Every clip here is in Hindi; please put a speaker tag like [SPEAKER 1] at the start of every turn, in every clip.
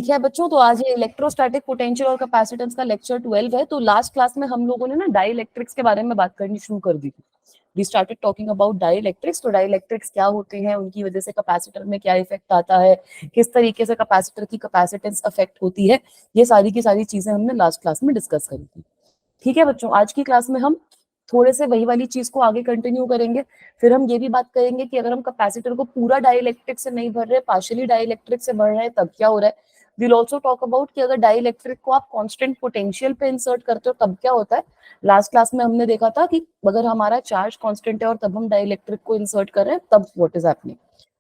[SPEAKER 1] ठीक है बच्चों, तो आज ये इलेक्ट्रोस्टैटिक पोटेंशियल और कैपेसिटेंस का लेक्चर 12 है। तो लास्ट क्लास में हम लोगों ने ना डाइलेक्ट्रिक्स के बारे में बात करनी शुरू कर दी थी। We started talking about dielectrics. तो डाइलेक्ट्रिक्स क्या होते हैं, उनकी वजह से कैपेसिटर में क्या इफेक्ट आता है, किस तरीके से कैपेसिटर की कैपेसिटेंस अफेक्ट होती है, ये सारी की सारी चीजें हमने लास्ट क्लास में डिस्कस करी थी। ठीक है बच्चों, आज की क्लास में हम थोड़े से वही वाली चीज को आगे कंटिन्यू करेंगे। फिर हम ये भी बात करेंगे कि अगर हम कैपेसिटर को पूरा डाइलेक्ट्रिक से नहीं भर रहे, पार्शियली डाइलेक्ट्रिक से भर रहे हैं, तब क्या हो रहा है। विल ऑल्सो टॉक अबाउट कि अगर डाइलेक्ट्रिक को आप कांस्टेंट पोटेंशियल पे इंसर्ट करते हो तब क्या होता है। लास्ट क्लास में हमने देखा था कि अगर हमारा चार्ज कांस्टेंट है और तब हम डाइलेक्ट्रिक को इंसर्ट कर रहे हैं तब what is happening.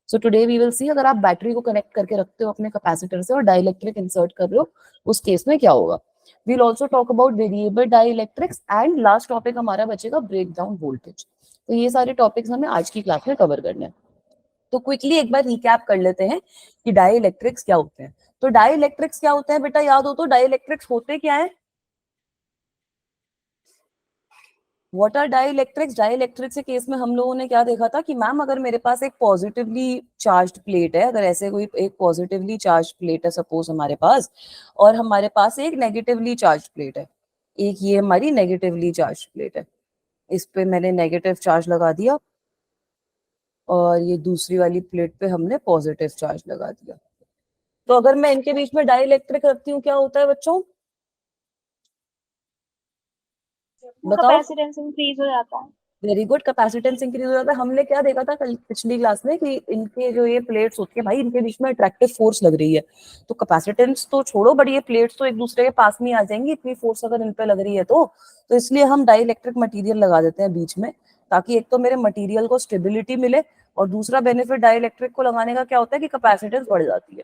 [SPEAKER 1] So today we will see, अगर आप बैटरी को कनेक्ट करके रखते हो अपने कैपेसिटर से और डाइलेक्ट्रिक इंसर्ट कर रहे हो, उस केस में क्या होगा। We'll also talk about variable dielectrics and last topic हमारा बचेगा breakdown voltage। तो ये सारे टॉपिक्स हमें आज की क्लास में कवर करने हैं। तो क्विकली एक बार रिकैप कर लेते हैं कि डाइलेक्ट्रिक्स क्या होते हैं। तो डाइलेक्ट्रिक्स क्या होते हैं बेटा, याद हो तो डाइलेक्ट्रिक्स होते क्या है। What are dielectrics. डाइलेक्ट्रिक्स के केस में हम लोगों ने क्या देखा था कि मैम अगर मेरे पास एक पॉजिटिवली चार्ज्ड प्लेट है, अगर ऐसे कोई एक पॉजिटिवली चार्ज प्लेट है सपोज हमारे पास, और हमारे पास एक नेगेटिवली चार्ज प्लेट है, एक ये हमारी नेगेटिवली चार्ज प्लेट है, इस पे मैंने नेगेटिव चार्ज लगा दिया और ये दूसरी वाली प्लेट पे हमने पॉजिटिव चार्ज लगा दिया। तो अगर मैं इनके बीच में डाइलेक्ट्रिक रखती हूँ क्या होता है बच्चों, बताओ।
[SPEAKER 2] कैपेसिटेंस इंक्रीज हो जाता है।
[SPEAKER 1] वेरी गुड, कैपेसिटेंस इंक्रीज हो जाता है। हमने क्या देखा था कल पिछली क्लास में कि इनके जो ये प्लेट्स होती है भाई, इनके बीच में अट्रैक्टिव फोर्स लग रही है। तो कैपेसिटेंस तो छोड़ो, बट ये प्लेट्स तो एक दूसरे के पास में आ जाएंगी, इतनी फोर्स अगर इन पे लग रही है तो इसलिए हम डाइलेक्ट्रिक मटेरियल लगा देते हैं बीच में, ताकि एक तो मेरे मटेरियल को स्टेबिलिटी मिले और दूसरा बेनिफिट डाइलेक्ट्रिक को लगाने का क्या होता है कि कैपेसिटेंस बढ़ जाती है।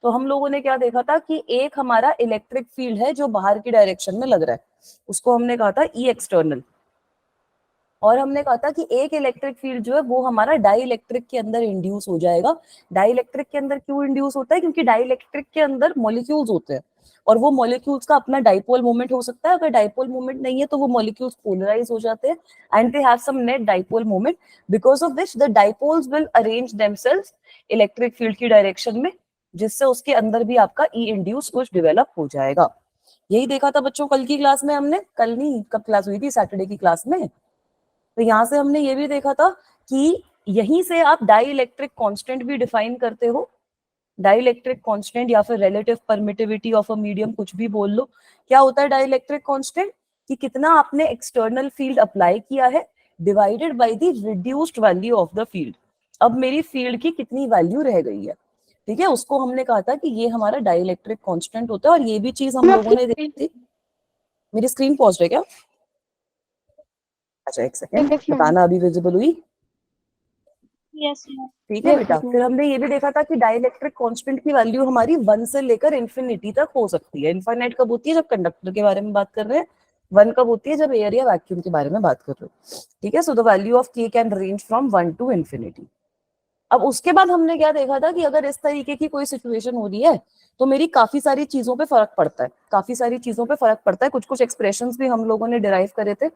[SPEAKER 1] तो हम लोगों ने क्या देखा था कि एक हमारा इलेक्ट्रिक फील्ड है जो बाहर की डायरेक्शन में लग रहा है, उसको हमने कहा था ई एक्सटर्नल। और हमने कहा था कि एक इलेक्ट्रिक फील्ड जो है वो हमारा डाइलेक्ट्रिक के अंदर इंड्यूस हो जाएगा। डाइलेक्ट्रिक के अंदर क्यों इंड्यूस होता है, क्योंकि डाइलेक्ट्रिक के अंदर मॉलिक्यूल्स होते हैं और वो मॉलिक्यूल्स का अपना डाइपोल मोमेंट हो सकता है। अगर डाइपोल मोमेंट नहीं है तो वो मॉलिक्यूल्स पोलराइज हो जाते हैं and they have some net dipole moment, because of which the dipoles will arrange themselves electric field की डायरेक्शन में, जिससे उसके अंदर भी आपका ई इंड्यूस कुछ डेवलप हो जाएगा। यही देखा था बच्चों कल की क्लास में हमने, कल नहीं कब क्लास हुई थी, सैटरडे की क्लास में। तो यहाँ से हमने ये भी देखा था कि यहीं से आप डाइलेक्ट्रिक कांस्टेंट भी डिफाइन करते हो। डाइलेक्ट्रिक कांस्टेंट या फिर relative permittivity of a medium, कुछ भी बोल लो। क्या होता है डाइलेक्ट्रिक कांस्टेंट, कि कितना आपने एक्सटर्नल फील्ड अप्लाई किया है divided by the reduced value of the field. अब मेरी फील्ड की कितनी वैल्यू रह गई है, ठीक है, उसको हमने कहा था कि ये हमारा डाइलेक्ट्रिक कांस्टेंट होता है। और ये भी चीज हम लोगों ने देखी थी। मेरी स्क्रीन पॉज है क्या? अच्छा एक सेकेंड बताना, अभी विजिबल हुई?
[SPEAKER 2] यस
[SPEAKER 1] ठीक है बेटा। फिर हमने ये भी देखा था कि डाइलेक्ट्रिक कांस्टेंट की वैल्यू हमारी 1 से लेकर इंफिनिटी तक हो सकती है। इनफाइनाइट कब होती है, जब कंडक्टर के बारे में बात कर रहे हैं। 1 कब होती है, जब एयर या वैक्यूम के बारे में बात कर रहे हो। ठीक है, so the value of K can range from 1 to infinity. अब उसके बाद हमने क्या देखा था कि अगर इस तरीके की कोई सिचुएशन हो रही है तो मेरी काफी सारी चीजों पे फर्क पड़ता है, काफी सारी चीजों पे फर्क पड़ता है। कुछ कुछ एक्सप्रेशंस भी हम लोगों ने डिराइव करे थे।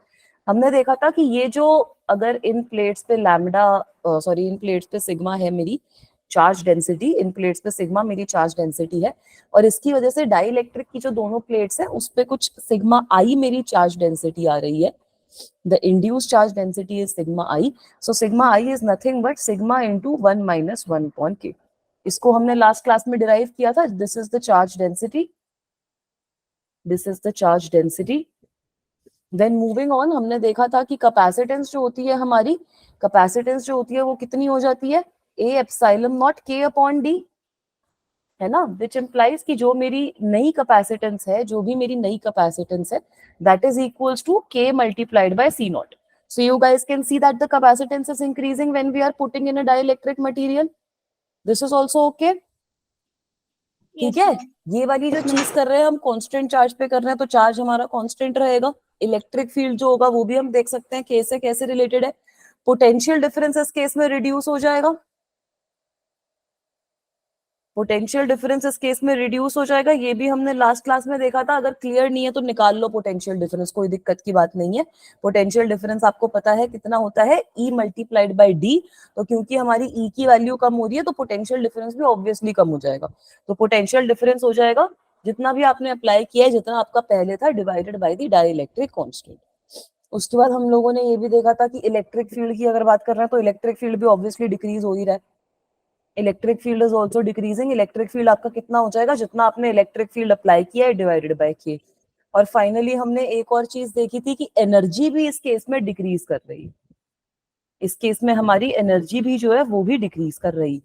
[SPEAKER 1] हमने देखा था कि ये जो, अगर इन प्लेट्स पे लैम्डा, सॉरी इन प्लेट्स पे सिग्मा है मेरी चार्ज डेंसिटी, इन प्लेट्स पे सिग्मा मेरी चार्ज डेंसिटी है, और इसकी वजह से डाइलेक्ट्रिक की जो दोनों प्लेट्स है उस पे कुछ सिग्मा आई मेरी चार्ज डेंसिटी आ रही है। The induced charge density is sigma I. So sigma I is nothing but sigma into 1 minus 1 upon K. इसको हमने लास्ट क्लास में डिराइव किया था। This is the charge density. This is the charge density. Then moving on, हमने देखा था कि कैपेसिटेंस जो होती है हमारी, कैपेसिटेंस जो होती है वो कितनी हो जाती है, A epsilon naught K upon D, है ना, विच इम्प्लाइज कि जो मेरी नई कैपेसिटेंस है, जो भी मेरी नई कैपेसिटेंस है, that is equals to K multiplied by C naught. So you guys can see that the capacitance is increasing when we are putting in a dielectric material. This is also okay. ठीक है, ये वाली जो चीज कर रहे हैं हम कांस्टेंट चार्ज पे कर रहे हैं, तो चार्ज हमारा कांस्टेंट रहेगा। इलेक्ट्रिक फील्ड जो होगा वो भी हम देख सकते हैं केस से कैसे रिलेटेड है। पोटेंशियल डिफरेंस इस केस में रिड्यूस हो जाएगा। पोटेंशियल डिफरेंस इस केस में रिड्यूस हो जाएगा। ये भी हमने लास्ट क्लास में देखा था। अगर क्लियर नहीं है तो निकाल लो पोटेंशियल डिफरेंस, कोई दिक्कत की बात नहीं है। पोटेंशियल डिफरेंस आपको पता है कितना होता है, E मल्टीप्लाइड बाई डी। तो क्योंकि हमारी E की वैल्यू कम हो रही है तो पोटेंशियल डिफरेंस भी ऑब्वियसली कम हो जाएगा। तो पोटेंशियल डिफरेंस हो जाएगा जितना भी आपने अप्लाई किया है, जितना आपका पहले था, divided by the dielectric constant. उसके बाद हम लोगों ने ये भी देखा था कि इलेक्ट्रिक फील्ड की अगर बात कर रहे हैं तो इलेक्ट्रिक फील्ड भी ऑब्वियसली डिक्रीज हो ही रहा है। Electric field is also decreasing. Electric field आपका कितना हो जाएगा, जितना आपने इलेक्ट्रिक फील्ड अप्लाई किया है, डिवाइडेड बाय के। और फाइनली हमने एक और चीज देखी थी कि एनर्जी भी इस केस में डिक्रीज कर रही है। इस केस में हमारी एनर्जी भी जो है वो भी डिक्रीज कर रही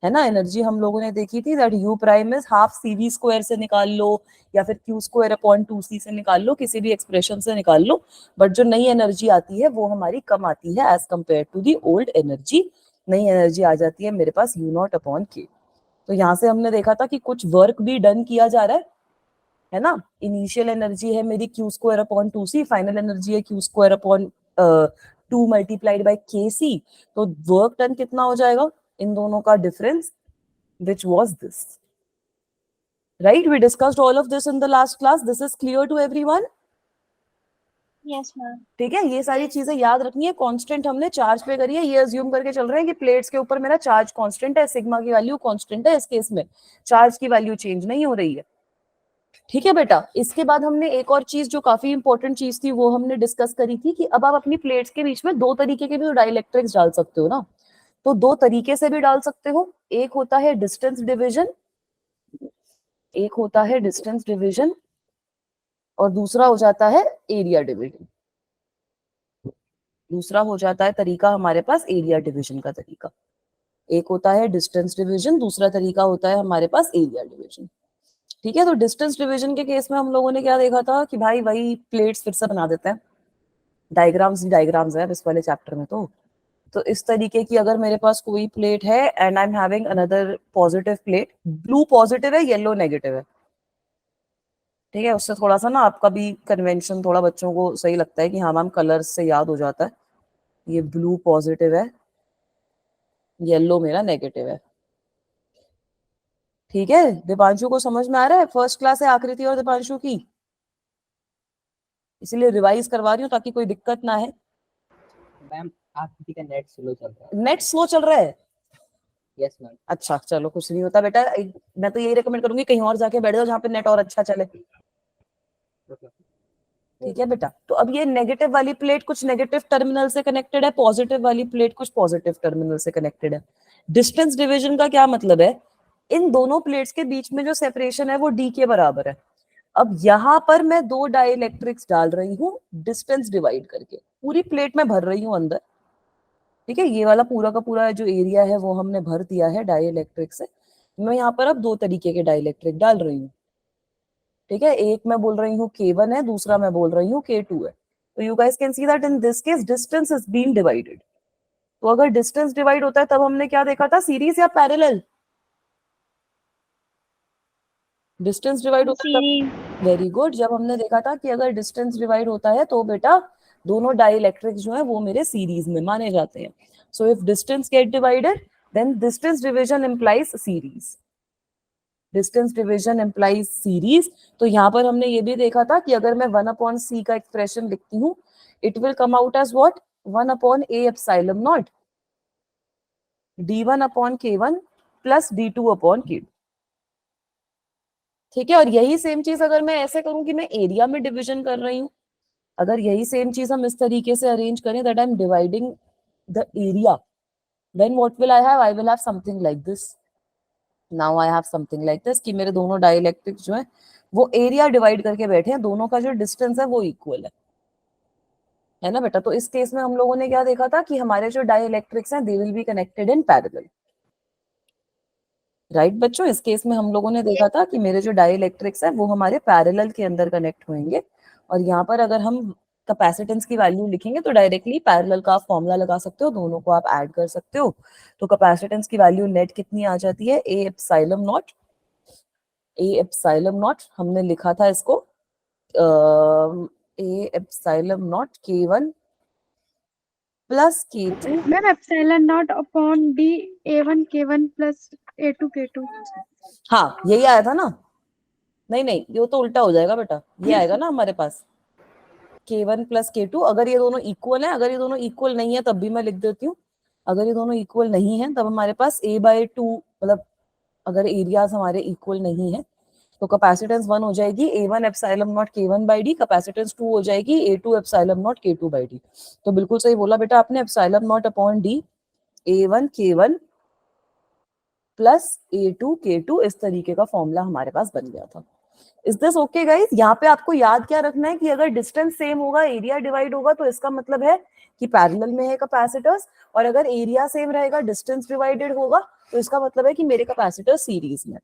[SPEAKER 1] है ना। एनर्जी हम लोगों ने देखी थी that you prime is half CV square से निकाल लो या फिर Q स्क्वायर अपॉन 2C से निकाल लो, किसी भी एक्सप्रेशन से निकाल लो, बट जो नई एनर्जी आती है वो हमारी कम आती है as compare to the old energy. नई एनर्जी आ जाती है मेरे पास U0 अपॉन K। तो यहाँ से हमने देखा था कि कुछ वर्क भी डन किया जा रहा है ना। इनिशियल एनर्जी है मेरी Q square upon 2C, final energy है Q square upon 2 multiplied by KC। तो वर्क डन कितना हो जाएगा इन दोनों का difference, which was this, right? We discussed all of this in the last class. This is clear to everyone?
[SPEAKER 2] Yes, ma'am.
[SPEAKER 1] ठीक है, ये सारी चीजें याद रखनी है। कांस्टेंट हमने चार्ज पे करी है, ये अज्यूम करके चल रहे हैं कि प्लेट्स के ऊपर मेरा चार्ज कांस्टेंट है, सिग्मा की वैल्यू कांस्टेंट है। इस केस में चार्ज की वैल्यू चेंज नहीं हो रही है। ठीक है बेटा। इसके बाद हमने एक और चीज जो काफी इंपॉर्टेंट चीज थी वो हमने डिस्कस करी थी कि अब आप अपनी प्लेट्स के बीच में दो तरीके के भी डाइलेक्ट्रिक्स डाल सकते हो ना। तो दो तरीके से भी डाल सकते हो। एक होता है डिस्टेंस डिविजन, एक होता है डिस्टेंस डिविजन और दूसरा हो जाता है एरिया डिविजन। दूसरा हो जाता है तरीका हमारे पास एरिया डिविजन का तरीका। एक होता है डिस्टेंस डिविजन, दूसरा तरीका होता है हमारे पास एरिया डिविजन। ठीक है। तो डिस्टेंस डिविजन के केस में हम लोगों ने क्या देखा था कि भाई वही प्लेट्स फिर से बना देते हैं। डायग्राम्स है इस वाले चैप्टर में। तो इस तरीके की अगर मेरे पास कोई प्लेट है and I am having another positive plate, blue positive है, येलो नेगेटिव है। ठीक है। उससे थोड़ा सा ना आपका भी कन्वेंशन थोड़ा बच्चों को सही लगता है कि हाँ मैम कलर्स से याद हो जाता है। ये ब्लू पॉजिटिव है, येलो मेरा नेगेटिव है। ठीक है। दीपांशु को समझ में आ रहा है? फर्स्ट क्लास है आकृति और दीपांशु की, इसीलिए रिवाइज करवा रही हूँ ताकि कोई दिक्कत ना है।
[SPEAKER 3] मैम आकृति का नेट स्लो चल रहा है।
[SPEAKER 1] नेट स्लो चल रहा है?
[SPEAKER 3] Yes ma'am.
[SPEAKER 1] अच्छा चलो, कुछ नहीं होता बेटा। मैं तो यही रिकमेंड करूंगी कहीं और जाके बैठ जाओ जहाँ पे नेट और अच्छा चले। ठीक है बेटा। तो अब ये नेगेटिव वाली प्लेट कुछ नेगेटिव टर्मिनल से कनेक्टेड है, पॉजिटिव वाली प्लेट कुछ पॉजिटिव टर्मिनल से कनेक्टेड है। डिस्टेंस डिविजन का क्या मतलब है, इन दोनों प्लेट्स के बीच में जो सेपरेशन है वो D के बराबर है। अब यहां पर मैं दो डाइलेक्ट्रिक्स डाल रही हूँ डिस्टेंस डिवाइड करके, पूरी प्लेट में भर रही हूँ अंदर। ठीक है। ये वाला पूरा का पूरा जो एरिया है वो हमने भर दिया है डाइलेक्ट्रिक से। मैं यहाँ पर अब दो तरीके के डाइलेक्ट्रिक डाल रही हूँ। ठीक है। एक मैं बोल रही हूँ K1 है, दूसरा मैं बोल रही हूँ K2 है। तो you guys can see that in this case distance is been divided. तो अगर डिस्टेंस डिवाइड होता है तब हमने क्या देखा था, सीरीज या पैरेलल? डिस्टेंस डिवाइड होता है
[SPEAKER 2] Series.
[SPEAKER 1] तब। Very good. जब हमने देखा था कि अगर डिस्टेंस डिवाइड होता है तो बेटा दोनों डाइलेक्ट्रिक्स जो है वो मेरे सीरीज में माने जाते हैं। So if distance get divided then distance division implies series. Distance division implies series. तो यहाँ पर हमने ये भी देखा था कि अगर मैं 1/c का एक्सप्रेशन लिखती हूँ, it will come out as what, 1/a epsilon naught d1/k1 plus d2/k2। ठीक है। और यही सेम चीज अगर मैं ऐसे करूं कि मैं एरिया में डिविजन कर रही हूँ, अगर यही सेम चीज हम इस तरीके से अरेंज करें that I am dividing the area, then what will I will have something like this. Now I have something like this कि मेरे दोनों डाइलेक्ट्रिक्स जो है वो एरिया डिवाइड करके बैठे हैं, दोनों का जो डिस्टेंस है वो इक्वल है ना बेटा। तो इस केस में हम लोगों ने क्या देखा था कि हमारे जो डाइलेक्ट्रिक्स हैं they will be connected in parallel. Right बच्चों, इस केस में हम लोगों ने देखा था कि मेरे जो डाइलेक्ट्रिक्स है वो हमारे पैरेलल के अंदर कनेक्ट होंगे। और यहाँ पर अगर हम कैपेसिटेंस की वैल्यू लिखेंगे तो डायरेक्टली पैरेलल का फॉर्मूला लगा सकते हो, दोनों को आप ऐड कर सकते हो। तो कैपेसिटेंस की वैल्यू नेट कितनी आ जाती है, ए epsilon not. A epsilon not हमने लिखा था इसको ए epsilon naught K1 plus K2।
[SPEAKER 2] Ma'am epsilon not upon D A1 K1 plus A2 K2।
[SPEAKER 1] हाँ यही आया था ना, नहीं नहीं ये तो उल्टा हो जाएगा बेटा, ये आएगा ना हमारे पास K1 प्लस K2। अगर ये दोनों इक्वल है, अगर ये दोनों इक्वल नहीं है तब भी मैं लिख देती हूँ, अगर ये दोनों इक्वल नहीं है तब हमारे पास A/2, मतलब अगर एरियाज हमारे इक्वल नहीं है तो कैपेसिटेंस 1 हो जाएगी A1 epsilon naught K1 by D, capacitance 2 हो जाएगी A2 epsilon naught K2 by D. तो बिल्कुल सही बोला बेटा आपने, epsilon not upon D A1 K1 plus A2 K2, इस तरीके का फॉर्मूला हमारे पास बन गया था। Is this okay guys? यहाँ पे आपको याद क्या रखना है कि अगर डिस्टेंस सेम होगा, एरिया डिवाइड होगा, तो इसका मतलब है कि पैरेलल में है कैपेसिटर्स, और अगर एरिया सेम रहेगा, डिस्टेंस डिवाइडेड होगा, तो इसका मतलब है कि मेरे कैपेसिटर सीरीज में।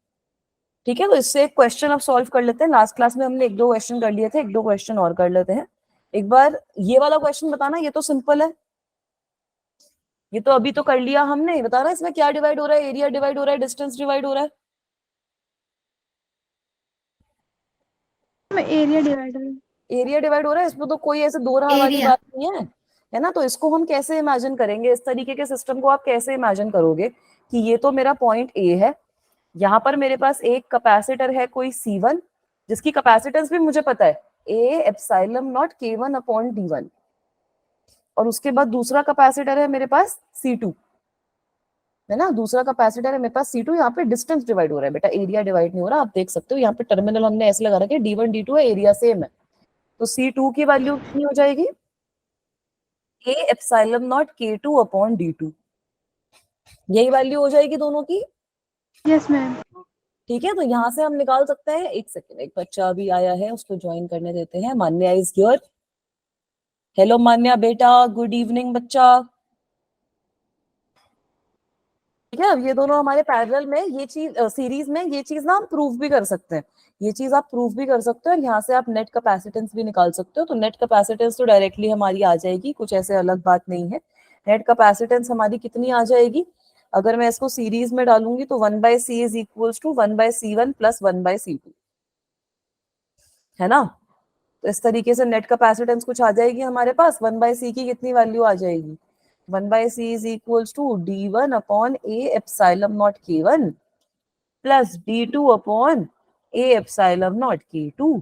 [SPEAKER 1] ठीक है, तो इससे एक क्वेश्चन अब सॉल्व कर लेते हैं। लास्ट क्लास में हमने 1-2 क्वेश्चन कर लिए थे, 1-2 क्वेश्चन और कर लेते हैं। एक बार ये वाला क्वेश्चन बताना, ये तो सिंपल है, ये तो अभी तो कर लिया हमने। बताना इसमें क्या डिवाइड हो रहा है, एरिया डिवाइड हो रहा है, डिस्टेंस डिवाइड हो रहा है?
[SPEAKER 2] Area divider.
[SPEAKER 1] एरिया डिवाइड हो रहा है, इसमें तो कोई ऐसे दो राह वाली बात नहीं है ना। तो इसको हम कैसे इमेजिन करेंगे, इस तरीके के सिस्टम को आप कैसे इमेजिन करोगे कि ये तो मेरा पॉइंट ए है, यहाँ पर मेरे पास एक कैपेसिटर है कोई C1, जिसकी कैपेसिटेंस भी मुझे पता है A epsilon naught K1 upon D1, और उसके बाद दूसरा कैपेसिटर है मेरे पास C2, है ना, दूसरा कैपेसिटर है मेरे पास C2। यहाँ पे डिस्टेंस डिवाइड हो रहा है बेटा, एरिया डिवाइड नहीं हो रहा। आप देख सकते हो यहाँ पे टर्मिनल हमने ऐसे लगा रखा है D1 D2 है, एरिया सेम है। तो C2 की वैल्यू कितनी हो जाएगी, A epsilon naught K2 upon D2, यही वैल्यू हो जाएगी दोनों की।
[SPEAKER 2] Yes ma'am.
[SPEAKER 1] ठीक है, तो यहाँ से हम निकाल सकते हैं। एक सेकेंड, एक बच्चा अभी आया है, उसको ज्वाइन करने देते हैं। मान्या इज हियर। हेलो मान्या बेटा, गुड इवनिंग बच्चा। ठीक है, अब ये दोनों हमारे पैरेलल में, ये चीज सीरीज में, ये चीज ना हम प्रूव भी कर सकते हैं, ये चीज आप प्रूव भी कर सकते हो, और यहाँ से आप नेट कैपेसिटेंस भी निकाल सकते हो। तो नेट कैपेसिटेंस तो डायरेक्टली हमारी आ जाएगी, कुछ ऐसे अलग बात नहीं है। नेट कैपेसिटेंस हमारी कितनी आ जाएगी, अगर मैं इसको सीरीज में डालूंगी तो 1/C is equals to 1/C1 plus 1/C2, है ना। तो इस तरीके से नेट कैपेसिटेंस कुछ आ जाएगी हमारे पास। 1/C की कितनी वैल्यू आ जाएगी, 1/C is equals to D1 upon A epsilon naught K1 plus D2 upon A epsilon naught K2।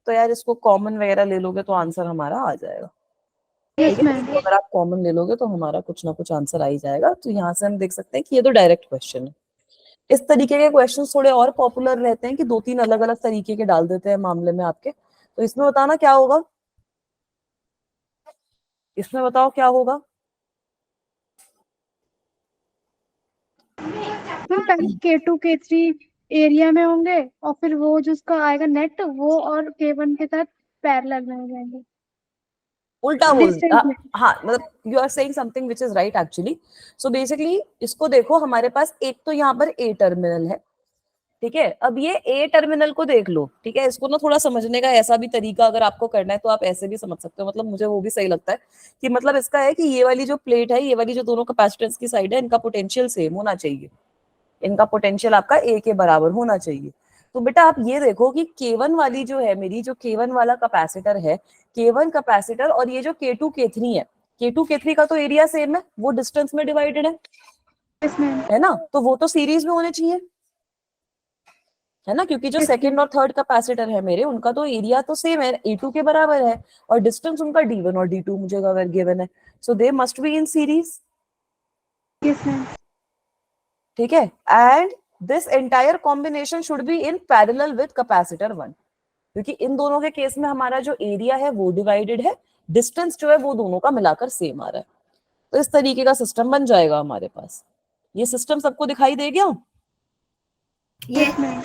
[SPEAKER 1] तो यार इसको कॉमन वगैरह ले लोगे तो आंसर हमारा आ जाएगा। ठीक
[SPEAKER 2] यस
[SPEAKER 1] है,
[SPEAKER 2] मैम।
[SPEAKER 1] इसको अगर आप कॉमन ले लोगे तो हमारा कुछ ना कुछ आंसर आ ही जाएगा। तो यहाँ से हम देख सकते हैं कि ये तो डायरेक्ट क्वेश्चन है। इस तरीके के क्वेश्चन थोड़े और पॉपुलर रहते हैं कि 2-3 अलग अलग तरीके के डाल देते हैं मामले में आपके। तो इसमें बताना क्या होगा, इसमें बताओ क्या होगा।
[SPEAKER 2] मैम पहले K2 K3 एरिया में होंगे, और फिर वो जो उसका आएगा नेट, वो और K1 के साथ पैरेलल में हो जाएंगे,
[SPEAKER 1] उल्टा बोल
[SPEAKER 2] डिस्टेंस में।
[SPEAKER 1] हाँ, मतलब you are saying something which is right actually. So basically इसको देखो, हमारे पास एक तो यहाँ पर ए टर्मिनल है, ठीक है। अब ये ए टर्मिनल को देख लो, ठीक है। इसको ना थोड़ा समझने का ऐसा भी तरीका अगर आपको करना है तो आप ऐसे भी समझ सकते हो, मतलब मुझे वो भी सही लगता है कि मतलब इसका है कि ये वाली जो प्लेट है, ये वाली जो दोनों कैपेसिटेंस की साइड है, इनका पोटेंशियल सेम होना चाहिए, इनका पोटेंशियल आपका ए के बराबर होना चाहिए। तो बेटा आप ये देखो कि K1 वाली जो है मेरी, जो K1 वाला कैपेसिटर है, K1 कैपेसिटर, और ये जो K2 K3 है, K2 K3 का तो एरिया सेम है, वो डिस्टेंस में डिवाइडेड
[SPEAKER 2] यस मैम।
[SPEAKER 1] है ना, तो वो तो सीरीज में होने चाहिए, है ना, क्योंकि जो
[SPEAKER 2] यस मैम।
[SPEAKER 1] सेकंड और थर्ड कैपेसिटर है मेरे, उनका तो एरिया तो सेम है, A2 के बराबर है, और डिस्टेंस उनका D1 और D2 मुझे गिवन है, so they must be in series.
[SPEAKER 2] Yes ma'am.
[SPEAKER 1] ठीक है, and this entire combination should be in parallel with capacitor 1, क्योंकि इन दोनों के केस में हमारा जो एरिया है वो डिवाइडेड है, डिस्टेंस जो है वो दोनों का मिलाकर सेम आ रहा है। तो इस तरीके का सिस्टम बन जाएगा हमारे पास। ये सिस्टम सबको दिखाई दे गया?
[SPEAKER 2] Yes ma'am.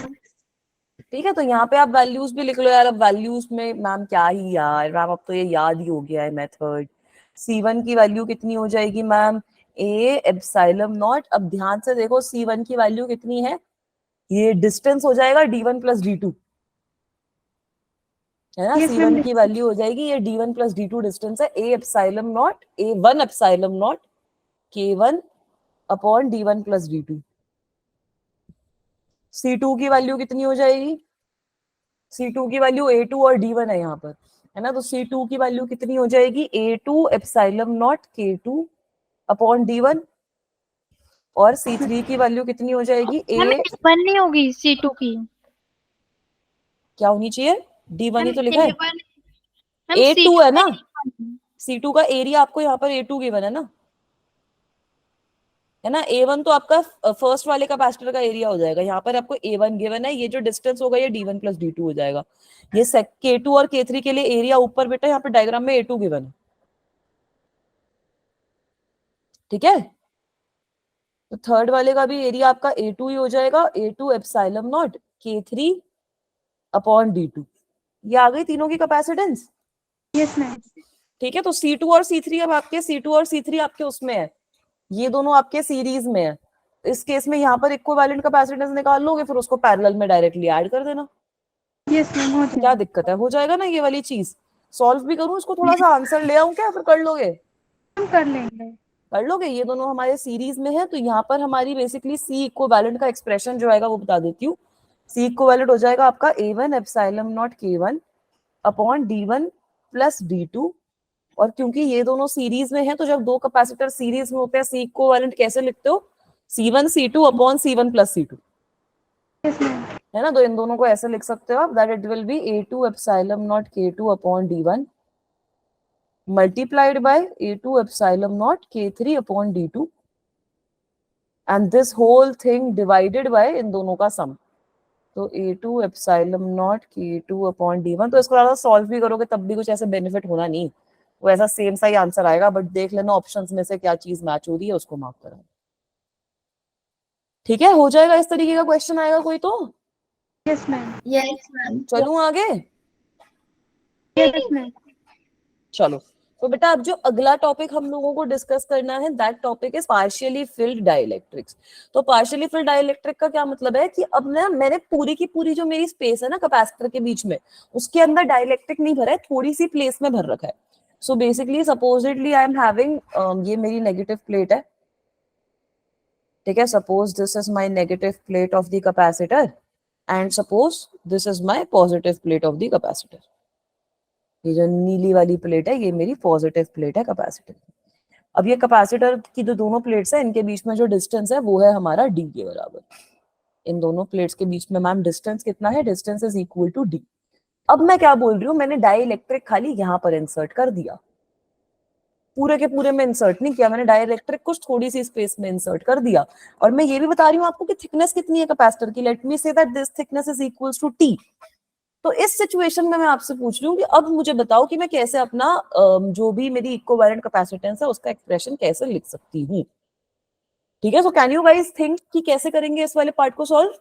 [SPEAKER 1] ठीक है, तो यहाँ पे आप वैल्यूज भी लिख लो यार। अब वैल्यूज में मैम क्या ही यार, मैम अब तो ये याद ही हो गया है मेथड। C1 की वैल्यू कितनी हो जाएगी मैम, A एप्सिलॉन नॉट। अब ध्यान से देखो C1 की वैल्यू कितनी है, ये डिस्टेंस हो जाएगा D1 प्लस D2, है ना।
[SPEAKER 2] Yes ma'am.
[SPEAKER 1] C1 की वैल्यू हो जाएगी, ये D1 प्लस D2 डिस्टेंस है, A epsilon not A1 epsilon naught K1 upon D1 plus D2। C2 की वैल्यू कितनी हो जाएगी, C2 की वैल्यू A2 और D1 है यहाँ पर, है ना। तो C2 की वैल्यू कितनी हो जाएगी, A2 epsilon naught K2 upon D1, और C3 की वैल्यू कितनी हो जाएगी,
[SPEAKER 2] मैम
[SPEAKER 1] A
[SPEAKER 2] A1 नहीं होगी C2 की।
[SPEAKER 1] क्या होनी चाहिए, D1 ही तो लिखा है,
[SPEAKER 2] A1 मैम
[SPEAKER 1] A2
[SPEAKER 2] C2
[SPEAKER 1] है
[SPEAKER 2] में
[SPEAKER 1] ना,
[SPEAKER 2] A1।
[SPEAKER 1] C2 का एरिया आपको यहाँ पर A2 गिवन है ना, है ना। A1 तो आपका फर्स्ट वाले कैपेसिटर का एरिया हो जाएगा, यहाँ पर आपको A1 गिवन है, ये जो डिस्टेंस होगा ये D1 प्लस D2 हो जाएगा। ये K2 और K3 के लिए एरिया ऊपर बेटा यहाँ पर डायग्राम में A2 गिवन है, ठीक है। तो थर्ड वाले का भी एरिया आपका A2 ही हो जाएगा, A2 epsilon not K3 upon D2। ये आ गई तीनों की कैपेसिटेंस,
[SPEAKER 2] यस मैम।
[SPEAKER 1] ठीक है। तो C2 और C3 अब आपके, C2 और C3 आपके उसमें है, ये दोनों आपके सीरीज में है। इस केस में यहाँ पर इक्विवेलेंट कैपेसिटेंस निकाल लोगे, फिर उसको पैरेलल में डायरेक्टली ऐड कर देना।
[SPEAKER 2] यस मैम हो
[SPEAKER 1] क्या
[SPEAKER 2] जाएगा।
[SPEAKER 1] दिक्कत है, हो जाएगा ना ये वाली चीज। सॉल्व भी करूं इसको, थोड़ा सा आंसर ले आऊं क्या, फिर कर लोगे,
[SPEAKER 2] हम कर लेंगे।
[SPEAKER 1] कर लोगे। ये दोनों हमारे सीरीज में है, तो यहाँ पर हमारी बेसिकली सी इक्विवेलेंट का एक्सप्रेशन जो आएगा वो बता देती हूँ। सी इक्विवेलेंट हो जाएगा आपका A1 epsilon naught K1 upon D1 plus D2। और क्योंकि ये दोनों सीरीज में है, तो जब दो कैपेसिटर सीरीज में होते हैं सी इक्विवेलेंट कैसे लिखते हो, C1 C2 upon C1 plus C2,
[SPEAKER 2] yes ma'am.
[SPEAKER 1] है ना। तो इन दोनों को ऐसे लिख सकते हो आप, that it will B A2 epsilon naught K2 upon D1 multiplied by A2 epsilon naught K3 upon D2, and this whole thing divided by इन दोनों का सम। तो A2 epsilon naught K2 upon D1, तो इसको ज्यादा सॉल्व भी करोगे तब भी कुछ ऐसे बेनिफिट होना नहीं, वो ऐसा सेम सा ही आंसर आएगा, बट देख लेना ऑप्शंस में से क्या चीज मैच हो रही है उसको मार्क करना, ठीक है। हो जाएगा, इस तरीके का क्वेश्चन आएगा कोई तो।
[SPEAKER 2] Yes ma'am.
[SPEAKER 4] Yes ma'am.
[SPEAKER 1] चलूं आगे,
[SPEAKER 2] यस मैम।
[SPEAKER 1] चलो। तो बेटा अब जो अगला टॉपिक हम लोगों को डिस्कस करना है, that topic is partially field dielectrics. तो पार्शियली फिल्ड डाइलेक्ट्रिक का क्या मतलब है कि अब ना मैंने पूरी की पूरी जो मेरी स्पेस है ना कैपेसिटर के बीच में, उसके अंदर डाइलेक्ट्रिक नहीं भरा है, थोड़ी सी प्लेस में भर रखा है। So basically supposedly I am having ये मेरी नेगेटिव प्लेट है, ठीक है। Suppose this is my negative plate of the capacitor and suppose this is my positive plate of the capacitor. ये जो नीली वाली प्लेट है ये मेरी पॉजिटिव प्लेट है कैपेसिटर। अब ये कैपेसिटर की जो दोनों प्लेट्स है इनके बीच में जो डिस्टेंस है वो है हमारा d के बराबर। इन दोनों प्लेट्स के बीच में मैम डिस्टेंस कितना है, distance is equal to d। अब मैं क्या बोल रही हूँ, मैंने डाइलेक्ट्रिक खाली यहाँ पर इंसर्ट कर दिया, पूरे के पूरे में इंसर्ट नहीं किया, मैंने डाइलेक्ट्रिक कुछ थोड़ी सी स्पेस में इंसर्ट कर दिया। और मैं ये भी बता रही हूँ आपको कि थिकनेस कितनी है कैपेसिटर की, let me say that this thickness is equals to t। तो इस सिचुएशन में मैं आपसे पूछ रही हूँ कि अब मुझे बताओ कि मैं कैसे अपना जो भी मेरी इक्विवेलेंट कैपेसिटेंस है उसका एक्सप्रेशन कैसे लिख सकती हूँ, ठीक है। So can you guys think कि कैसे करेंगे इस वाले पार्ट को सॉल्व।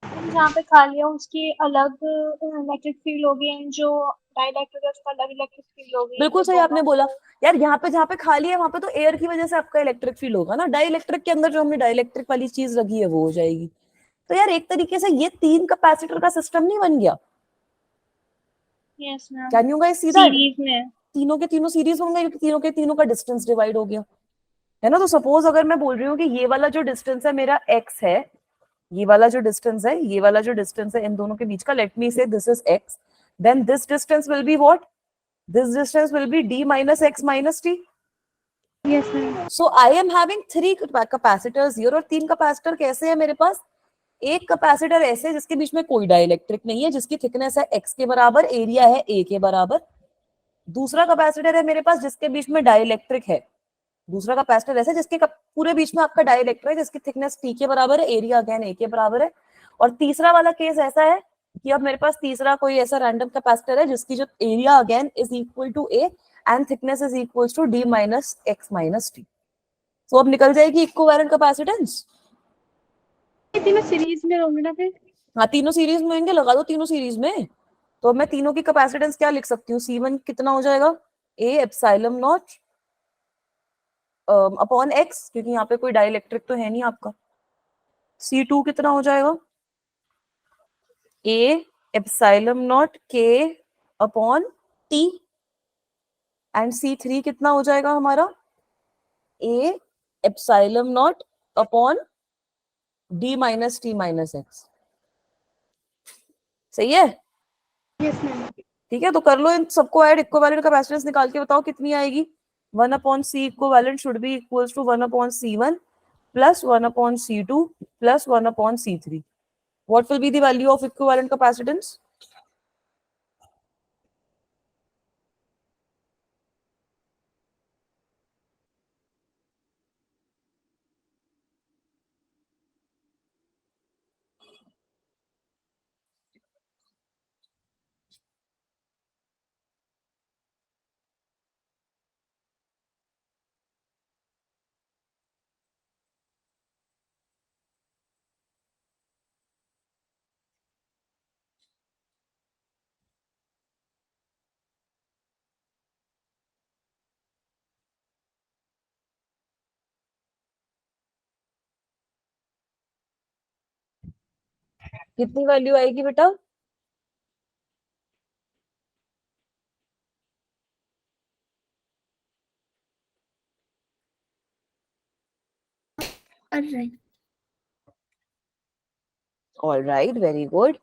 [SPEAKER 4] जहाँ पे खाली है उसकी अलग इलेक्ट्रिक फील्ड होगी एंड जो डाइलेक्ट्रिक है उसका अलग इलेक्ट्रिक फील्ड होगी,
[SPEAKER 1] बिल्कुल
[SPEAKER 4] तो
[SPEAKER 1] सही आपने
[SPEAKER 4] दोनों
[SPEAKER 1] बोला
[SPEAKER 4] को
[SPEAKER 1] यार, यहाँ पे जहाँ पे खाली है वहां पे तो एयर की वजह से आपका इलेक्ट्रिक फील्ड होगा ना, डाइलेक्ट्रिक के अंदर जो हमने डाइलेक्ट्रिक वाली चीज रखी है वो हो जाएगी। तो यार एक तरीके से ये तीन कैपेसिटर का सिस्टम नहीं बन गया,
[SPEAKER 4] yes ma'am
[SPEAKER 1] can you guys see that.
[SPEAKER 4] Series में।
[SPEAKER 1] तीनों के तीनों सीरीज होंगे क्योंकि तीनों के तीनों का डिस्टेंस डिवाइड हो गया, है ना। तो सपोज अगर मैं बोल रही हूँ कि ये वाला जो डिस्टेंस है मेरा x है, ये वाला जो डिस्टेंस है, ये वाला जो डिस्टेंस है इन दोनों के बीच का, let me say this is x, then this distance will be what, this distance will be d minus x minus t।
[SPEAKER 2] Yes ma'am.
[SPEAKER 1] So I am having three capacitors here, और तीन कैपेसिटर कैसे है मेरे पास, एक कैपेसिटर ऐसे है जिसके बीच में कोई डाइलेक्ट्रिक नहीं है, जिसकी थिकनेस है x के बराबर, एरिया है a के बराबर। दूसरा कैपेसिटर है मेरे पास जिसके बीच में डाइलेक्ट्रिक है, दूसरा कैपेसिटर ऐसे जिसके पूरे बीच में आपका डाइलेक्ट्रिक है जिसकी थिकनेस t के बराबर है, एरिया अगेन a के बराबर है। और तीसरा वाला केस ऐसा है कि अब मेरे पास तीसरा कोई ऐसा रैंडम कैपेसिटर है जिसकी जो area again is equal to a and thickness is equal to d minus x minus t। तो अब निकल जाएगी इक्विवेलेंट कैपेसिटेंस।
[SPEAKER 2] ये तीनों सीरीज में होंगे ना फिर।
[SPEAKER 1] हाँ तीनों सीरीज में होंगे, लगा दो तीनों सीरीज में। तो मैं तीनों की कैपेसिटेंस क्या लिख सकती हूँ, C1 कितना हो जाएगा, a epsilon not upon x, क्योंकि यहाँ पे कोई डाइलेक्ट्रिक तो है नहीं आपका। C2 कितना हो जाएगा, a epsilon not k upon t, and C3 कितना हो जाएगा हमारा, a epsilon not upon d minus t minus x. सही है?
[SPEAKER 2] Yes ma'am.
[SPEAKER 1] ठीक है, तो कर लो इन सबको ऐड, इक्विवेलेंट कैपेसिटेंस निकाल के बताओ कितनी आएगी। 1/c equivalent should be equals to 1/c1 plus 1/c2 plus 1/c3। What will be the value of equivalent capacitance? कितनी वैल्यू आएगी बेटा? All right, very good.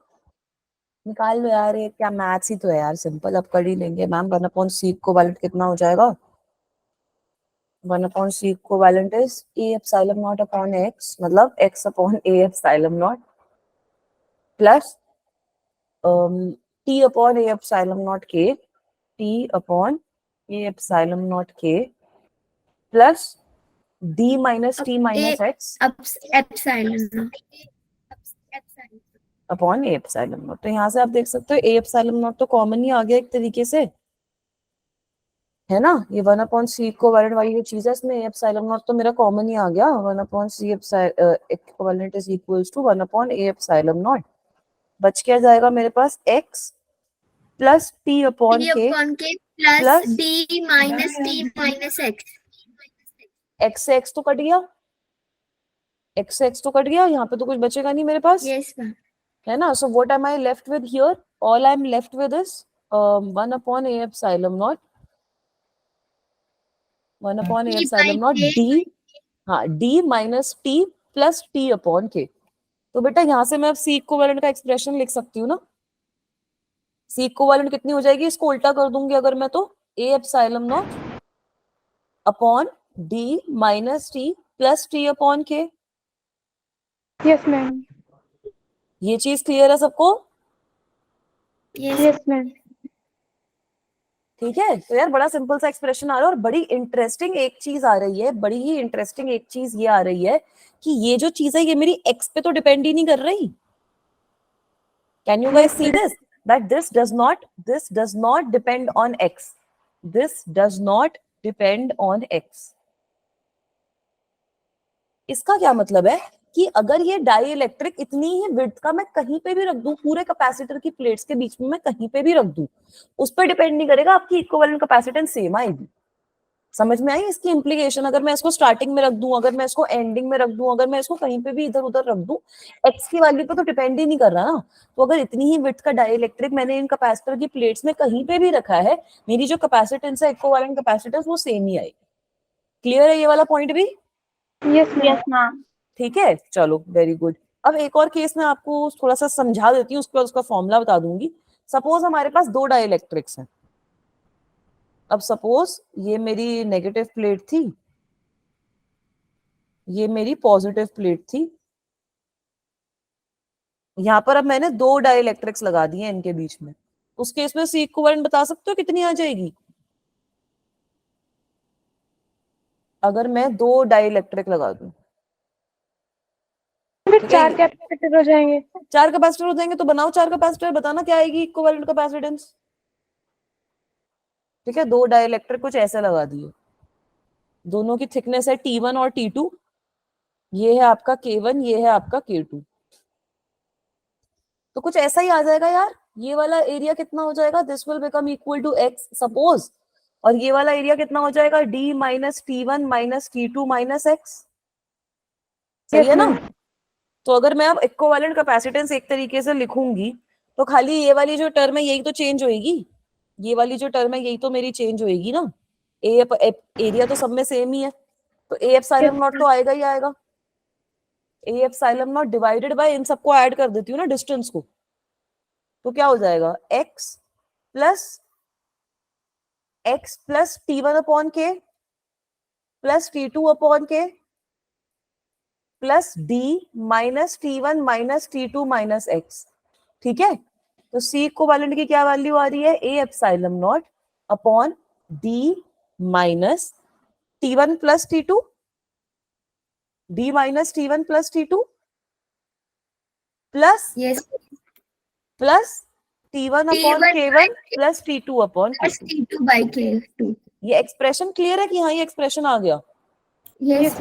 [SPEAKER 1] निकाल लो यार, ये क्या मैथ्स ही तो है यार, सिंपल, अब कर ही लेंगे। मैम 1/c इक्विवेलेंट कितना हो जाएगा? 1/c equivalent is a epsilon naught upon x, मतलब x upon a epsilon naught plus t upon a epsilon naught k, t upon a epsilon naught k plus d minus t minus x
[SPEAKER 5] epsilon
[SPEAKER 1] upon a epsilon naught। तो यहाँ से आप देख सकते हो a epsilon naught तो कॉमन ही आ गया एक तरीके से, है ना? ये 1/c इक्विवेलेंट वाली जो चीज है, इसमें a epsilon naught तो मेरा कॉमन ही आ गया। 1/c equivalent is equals to 1/a epsilon naught। बच क्या जाएगा मेरे पास? x plus t upon k
[SPEAKER 5] के plus
[SPEAKER 1] plus
[SPEAKER 5] d minus t minus x.
[SPEAKER 1] x से x तो कट गया, x से x तो कट गया, यहाँ पे तो कुछ बचेगा नहीं मेरे पास,
[SPEAKER 5] यस मैम।
[SPEAKER 1] है ना? So what am I left with here? All I am left with is 1/a epsilon naught, 1/a epsilon naught d, हाँ, d minus t plus t upon k। तो बेटा यहाँ से मैं अब c इक्विवेलेंट का एक्सप्रेशन लिख सकती हूँ ना। c इक्विवेलेंट कितनी हो जाएगी? इसको उल्टा कर दूंगी अगर मैं, तो a epsilon naught upon d minus t plus t upon k।
[SPEAKER 2] Yes ma'am.
[SPEAKER 1] ये चीज क्लियर है सबको?
[SPEAKER 2] Yes ma'am.
[SPEAKER 1] ठीक है, तो यार बड़ा सिंपल सा एक्सप्रेशन आ रहा है, और बड़ी इंटरेस्टिंग एक चीज आ रही है, बड़ी ही इंटरेस्टिंग एक चीज ये आ रही है कि ये जो चीज है ये मेरी एक्स पे तो डिपेंड ही नहीं कर रही। Can you guys see this, that this does not depend on x, this does not depend on x. इसका क्या मतलब है कि अगर ये डाई इलेक्ट्रिक इतनी ही विड्थ का मैं कहीं पे भी रख दूं, पूरे कैपेसिटर की प्लेट्स के बीच में मैं कहीं पे भी रख दूं, उस पर डिपेंड नहीं करेगा, आपकी इक्विवेलेंट कैपेसिटेंस सेम आएगी। समझ में आई इसकी इंप्लीकेशन? अगर मैं इसको स्टार्टिंग में रख दूं, अगर मैं इसको एंडिंग में रख दूं, अगर मैं इसको कहीं पे भी इधर उधर रख दूं, एक्स की वैल्यू पे तो डिपेंड ही नहीं कर रहा ना। तो अगर इतनी ही विड्थ का डाइलेक्ट्रिक मैंने इन कैपेसिटर की प्लेट्स में कहीं पे भी रखा है, मेरी जो कैपेसिटेंस है, इक्विवेलेंट कैपेसिटेंस, वो सेम ही आएगी। क्लियर है ये वाला पॉइंट भी?
[SPEAKER 4] Yes ma'am.
[SPEAKER 1] ठीक है, चलो वेरी गुड। अब एक और केस मैं आपको थोड़ा सा समझा देती हूँ, उसके बाद उसका फॉर्मूला बता दूंगी। सपोज हमारे पास दो डाइलेक्ट्रिक्स हैं। अब सपोज ये मेरी नेगेटिव प्लेट थी, ये मेरी पॉजिटिव प्लेट थी। यहां पर अब मैंने दो डाइलेक्ट्रिक्स लगा दिए इनके बीच में। उस केस में सी इक्विवेलेंट बता सकते हो कितनी आ जाएगी? अगर मैं दो डाइलेक्ट्रिक लगा दूं,
[SPEAKER 2] फिर
[SPEAKER 1] ठीक है,
[SPEAKER 2] 4 कैपेसिटर हो जाएंगे।
[SPEAKER 1] 4 कैपेसिटर हो जाएंगे, तो बनाओ 4 कैपेसिटर, बताना क्या आएगी इक्विवेलेंट कैपेसिटेंस। ठीक है, दो डाइलेक्ट्रिक कुछ ऐसे लगा दिए, दोनों की थिकनेस है T1 और T2, ये है आपका K1, ये है आपका K2। तो कुछ ऐसा ही आ जाएगा यार, ये वाला एरिया कितना हो जाएगा? This will become equal to x suppose, और ये वाला एरिया कितना हो जाएगा? D minus T1 minus T2 minus x. सही है ना? तो अगर मैं अब इक्विवेलेंट कैपेसिटेंस एक तरीके से लिखूंगी, तो खाली ये वाली जो टर्म है यही तो चेंज होगी, ये वाली जो टर्म है यही तो मेरी चेंज होगी ना। एरिया तो सब में सेम ही है, तो ए एप्सिलॉन नॉट तो आएगा ही आएगा। A epsilon naught divided by इन सबको ऐड कर देती हूँ ना डिस्टेंस को, तो क्या हो जाएगा x प्लस t1 अपॉन के प्लस t2 अपॉन के plus d minus t1 minus t2 minus x। ठीक है, तो c इक्विवेलेंट की क्या वैल्यू आ रही है, a epsilon not upon d minus t1 plus t2, d minus t1 plus t2 plus
[SPEAKER 5] Yes.
[SPEAKER 1] Plus t1 upon
[SPEAKER 5] T1
[SPEAKER 1] k1 plus t2 upon
[SPEAKER 5] plus
[SPEAKER 1] k2।
[SPEAKER 5] T2 by K2.
[SPEAKER 1] ये एक्सप्रेशन क्लियर है कि हाँ ये एक्सप्रेशन आ गया।
[SPEAKER 5] Yes.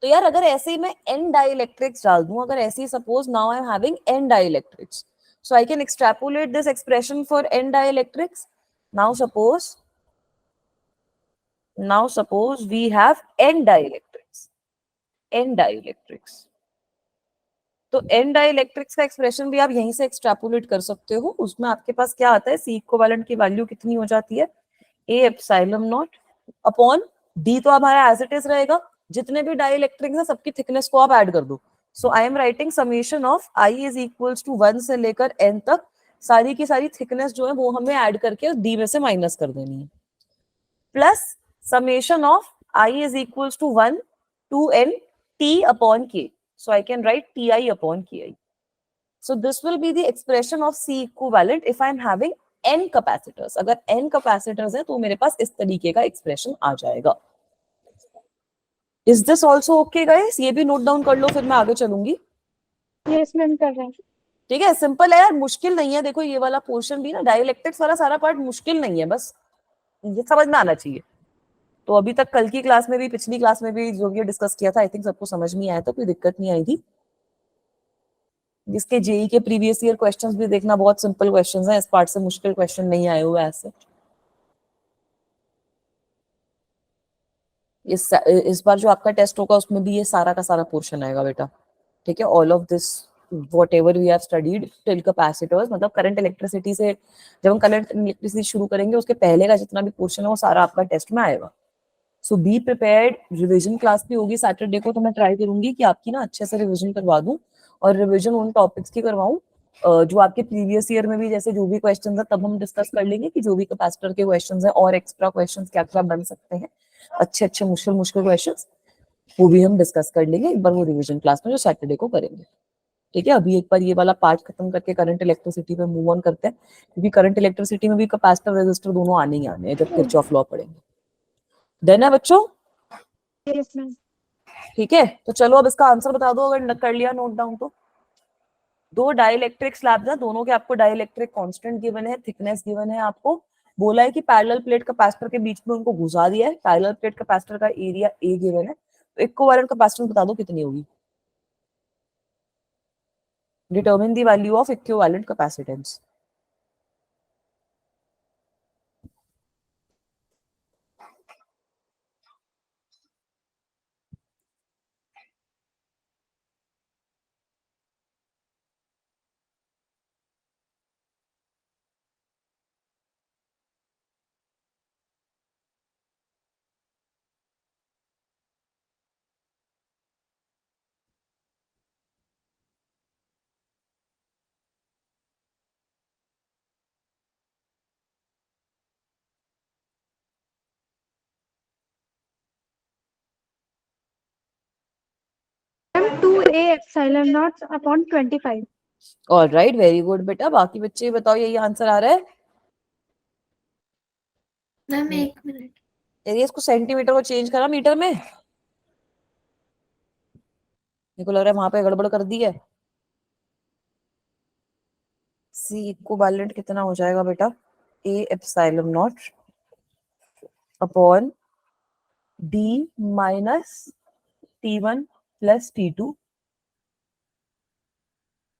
[SPEAKER 1] तो यार अगर ऐसे ही मैं n डाइलेक्ट्रिक्स डाल दूं, अगर ऐसे ही suppose now I am having n dielectrics, so I can extrapolate this expression for n dielectrics. Now suppose we have n dielectrics, तो n डाइलेक्ट्रिक्स का एक्सप्रेशन भी आप यहीं से एक्सट्रैपोलेट कर सकते हो। उसमें आपके पास क्या आता है, c इक्विवेलेंट की वैल्यू कितनी हो जाती है, a epsilon not upon d, तो हमारा एज इट इज रहेगा, जितने भी डाइलेक्ट्रिक्स हैं सबकी थिकनेस को आप ऐड कर दो। So I am writing summation of i is equals to 1 से लेकर n तक, सारी की सारी थिकनेस जो है वो हमें ऐड करके d में से माइनस कर देनी है, plus summation of i is equals to 1 to n t upon k. So I can write ti upon ki. So this will be the expression of C equivalent if I am having n capacitors. अगर n capacitors है तो मेरे पास इस तरीके का expression आ जाएगा। Is this also okay guys? ये भी नोट डाउन कर लो, फिर मैं आगे चलूंगी।
[SPEAKER 2] यस मैम कर रहे हैं।
[SPEAKER 1] ठीक है, सिंपल है यार, मुश्किल नहीं है। देखो ये वाला पोर्शन भी ना, डाइलेक्ट्रिक्स वाला सारा पार्ट मुश्किल नहीं है, बस ये समझ में आना चाहिए। तो अभी तक कल की क्लास में भी, पिछली क्लास में भी जो भी डिस्कस किया था, आई थिंक सबको समझ में आया था, कोई दिक्कत नहीं आई थी। जिसके जेई के प्रीवियस ईयर क्वेश्चंस भी देखना, बहुत सिंपल क्वेश्चंस हैं, इस पार्ट से मुश्किल क्वेश्चन नहीं आए हुए ऐसे। इस बार जो आपका टेस्ट होगा उसमें भी ये सारा का सारा पोर्शन आएगा बेटा। ठीक है, all of this whatever we have studied till capacitors, मतलब करंट इलेक्ट्रिसिटी से, जब हम करंट इलेक्ट्रिसिटी शुरू करेंगे उसके पहले का जितना भी पोर्शन है वो सारा आपका टेस्ट में आएगा। सो बी प्रिपेयर्ड। रिवीजन क्लास भी होगी सैटरडे को, तो मैं ट्राई करूंगी कि आपकी ना अच्छे से रिवीजन करवा दूं, और रिवीजन उन टॉपिक्स की करवाऊं जो आपके प्रीवियस ईयर में भी, जैसे जो भी क्वेश्चंस है तब हम डिस्कस कर लेंगे कि जो भी कैपेसिटर के क्वेश्चंस हैं और एक्स्ट्रा क्वेश्चंस क्या क्या बन सकते हैं, अच्छे अच्छे मुश्किल मुश्किल क्वेश्चंस, वो भी हम डिस्कस कर लेंगे एक बार वो रिवीजन क्लास में जो सैटरडे को करेंगे। ठीक है, अभी एक बार ये वाला पार्ट खत्म करके करंट इलेक्ट्रिसिटी पे मूव ऑन करते हैं, क्योंकि करंट इलेक्ट्रिसिटी में भी कैपेसिटर रेजिस्टर दोनों आने ही आने हैं जब किरचॉफ लॉ पढ़ेंगे। डन है बच्चों?
[SPEAKER 2] Yes ma'am.
[SPEAKER 1] ठीक है, तो चलो अब इसका आंसर बता दो अगर कर लिया नोट डाउन तो। दो डाइलेक्ट्रिक स्लैब्स हैं, दोनों के आपको डाइलेक्ट्रिक कांस्टेंट गिवन है, थिकनेस गिवन है, आपको बोला है कि पैरेलल प्लेट कैपेसिटर के बीच में उनको घुसा दिया है, पैरेलल प्लेट कैपेसिटर का एरिया ए गिवन है, तो इक्विवेलेंट कैपेसिटेंस बता दो कितनी होगी। Determine the value of equivalent capacitance.
[SPEAKER 2] Ma'am 2a epsilon not upon 25।
[SPEAKER 1] Alright, very good बेटा। बाकी बच्चे बताओ यही आंसर आ रहा है?
[SPEAKER 5] मैम एक मिनट।
[SPEAKER 1] यदि इसको सेंटीमीटर को चेंज करा मीटर में, मेरे को लग रहा है वहां पे गड़बड़ कर दी है। सी इक्विवेलेंट कितना हो जाएगा बेटा, ए epsilon not upon D minus T1 plus T2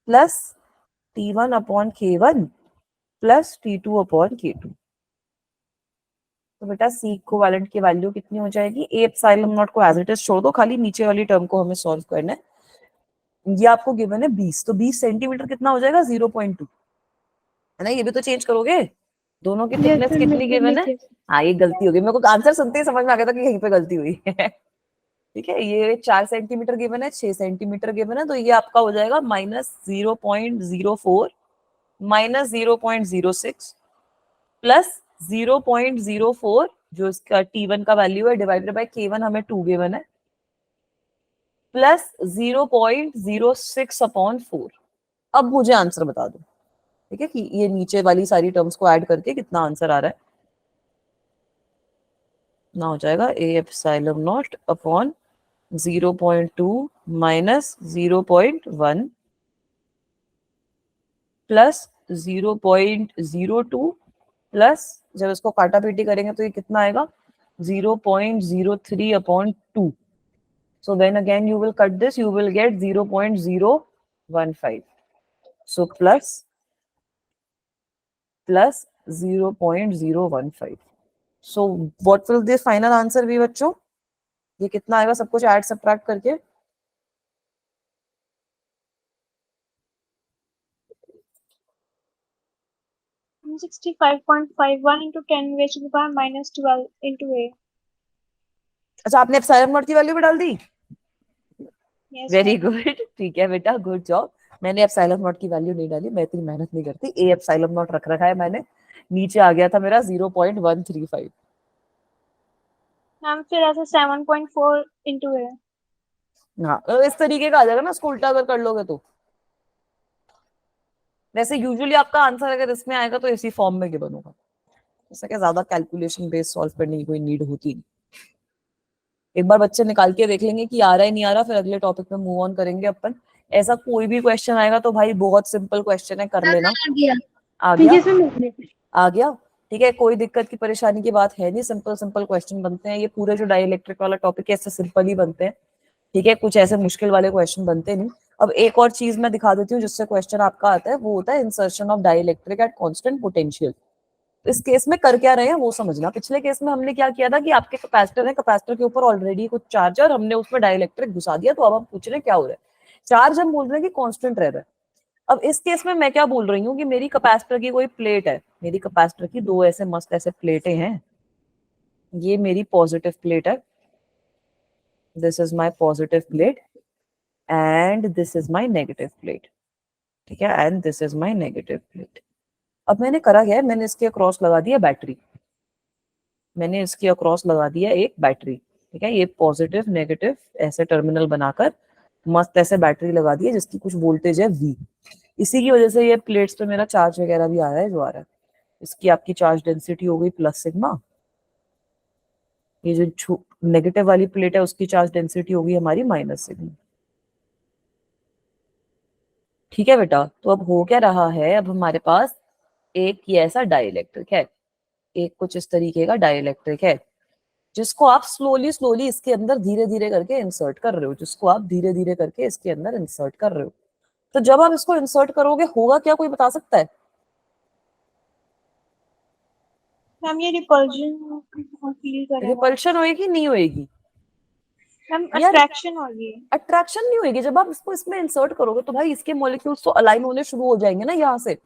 [SPEAKER 1] plus T1 upon K1 plus T2 upon K2। तो बेटा सी इक्विवेलेंट की वैल्यू कितनी हो जाएगी, ए एप्सिलॉन नॉट को एज इट इज छोड़ दो, खाली नीचे वाली टर्म को हमें सॉल्व करना है। ये आपको गिवन है 20, तो 20 सेंटीमीटर कितना हो जाएगा, 0.2 है ना। ये भी तो चेंज करोगे, दोनों की थिकनेस कितनी गिवन है। हाँ ये गलती होगी, मेरे को आंसर सुनते ही समझ में आ गया था कि यहीं पे गलती हुई है। ठीक है, ये 4 सेंटीमीटर गिवन है, 6 सेंटीमीटर गिवन है, तो ये आपका हो जाएगा -0.04 -0.06 प्लस 0.04 जो इसका T1 का वैल्यू है डिवाइडेड बाय K1 हमें 2 गिवन है प्लस 0.06 अपॉन 4। अब मुझे आंसर बता दो, ठीक है, कि ये नीचे वाली सारी टर्म्स को ऐड करके कितना आंसर आ रहा है। ना हो जाएगा ए epsilon not upon 0.2 minus 0.1 plus 0.02 plus जब इसको काटा पीटी करेंगे तो ये कितना आएगा 0.03 upon 2। So then again you will cut this, you will get 0.015. So plus 0.015. So what will the final answer be बच्चों? ये कितना आएगा सब कुछ ऐड सब्ट्रैक्ट करके?
[SPEAKER 4] I'm 65.51 into 10 raised to the power minus 12 into a.
[SPEAKER 1] अच्छा, आपने एप्सिलॉन नॉट की वैल्यू भी डाल दी?
[SPEAKER 4] Yes,
[SPEAKER 1] very
[SPEAKER 4] ma'am.
[SPEAKER 1] गुड, ठीक है बेटा, गुड जॉब। मैंने एप्सिलॉन नॉट की वैल्यू नहीं डाली, मैं इतनी मेहनत नहीं करती। ए एप्सिलॉन नॉट रख रखा है मैंने, नीचे आ गया था मेरा 0.135।
[SPEAKER 4] मैम फिर ऐसे 7.4 into a.
[SPEAKER 1] हाँ, तो इस तरीके का आ जाएगा ना, इसको उल्टा अगर कर लोगे तो। वैसे यूजुअली आपका आंसर अगर इसमें आएगा तो इसी फॉर्म में गिवन होगा, ऐसा क्या ज्यादा कैलकुलेशन बेस्ड सॉल्व करने की कोई नीड होती नहीं। एक बार बच्चे निकाल के देख लेंगे कि आ रहा है नहीं आ रहा, फिर अगले टॉपिक में मूव ऑन करेंगे अपन। ऐसा कोई भी क्वेश्चन आएगा तो भाई बहुत सिंपल क्वेश्चन है, कर लेना।
[SPEAKER 5] आ गया।
[SPEAKER 1] आ गया,
[SPEAKER 2] ये सब
[SPEAKER 1] आ गया, ठीक है, कोई दिक्कत की परेशानी की बात है नहीं। सिंपल सिंपल क्वेश्चन बनते हैं, ये पूरे जो डाइलेक्ट्रिक वाला टॉपिक है ऐसे सिंपल ही बनते हैं, ठीक है, कुछ ऐसे मुश्किल वाले क्वेश्चन बनते नहीं। अब एक और चीज मैं दिखा देती हूँ जिससे क्वेश्चन आपका आता है, वो होता है insertion of dielectric at constant potential. इस केस में कर क्या रहे हैं वो समझना। पिछले केस में हमने क्या किया था कि आपके कैपेसिटर है, कैपेसिटर के ऊपर ऑलरेडी कुछ चार्ज है और हमने उसमें डाइलेक्ट्रिक घुसा दिया, तो अब हम पूछ रहे हैं क्या हो रहा है। चार्ज हम बोल रहे हैं कि कांस्टेंट रह रहा है। अब इस केस में मैं क्या बोल रही हूँ कि मेरी कैपेसिटर की कोई प्लेट है, मेरी कैपेसिटर की दो ऐसे मस्त ऐसे प्लेटें हैं, ये मेरी पॉजिटिव प्लेट है, this is my positive plate and this is my negative plate, ठीक है, and this is my negative plate. अब मैंने करा क्या है, मैंने इसके अक्रॉस लगा दिया बैटरी, मैंने इसके अक्रॉस लगा दिया एक बैटरी, ठीक है, ये पॉजिटिव नेगेटिव ऐसे टर्मिनल बनाकर मस्त ऐसे बैटरी लगा दी है जिसकी कुछ वोल्टेज है V। इसी की वजह से ये प्लेट्स पे मेरा चार्ज वगैरह भी आ रहा है जो आ रहा है। इसकी आपकी चार्ज डेंसिटी हो गई प्लस सिग्मा, ये जो नेगेटिव वाली प्लेट है उसकी चार्ज डेंसिटी होगी हमारी माइनस सिग्मा। ठीक है बेटा, तो अब हो क्या रहा है, अब हमारे पास एक ये ऐसा डाइलेक्ट्रिक है, एक कुछ इस तरीके का डाइलेक्ट्रिक है जिसको आप स्लोली स्लोली इसके अंदर धीरे धीरे करके इंसर्ट कर रहे हो, जिसको आप धीरे धीरे करके इसके अंदर इंसर्ट कर रहे हो। तो जब आप इसको इंसर्ट करोगे होगा क्या, कोई बता सकता है?
[SPEAKER 4] मैम ये रिपल्जन फील करेगा।
[SPEAKER 1] रिपल्शन होएगी नहीं होएगी?
[SPEAKER 4] मैम
[SPEAKER 1] यार,
[SPEAKER 4] अट्रैक्शन होगी।
[SPEAKER 1] अट्रैक्शन नहीं होगी। जब आप इसको इसमें इंसर्ट करोगे तो भाई इसके मॉलिक्यूल्स तो अलाइन होने शुरू हो जाएंगे ना यहाँ से,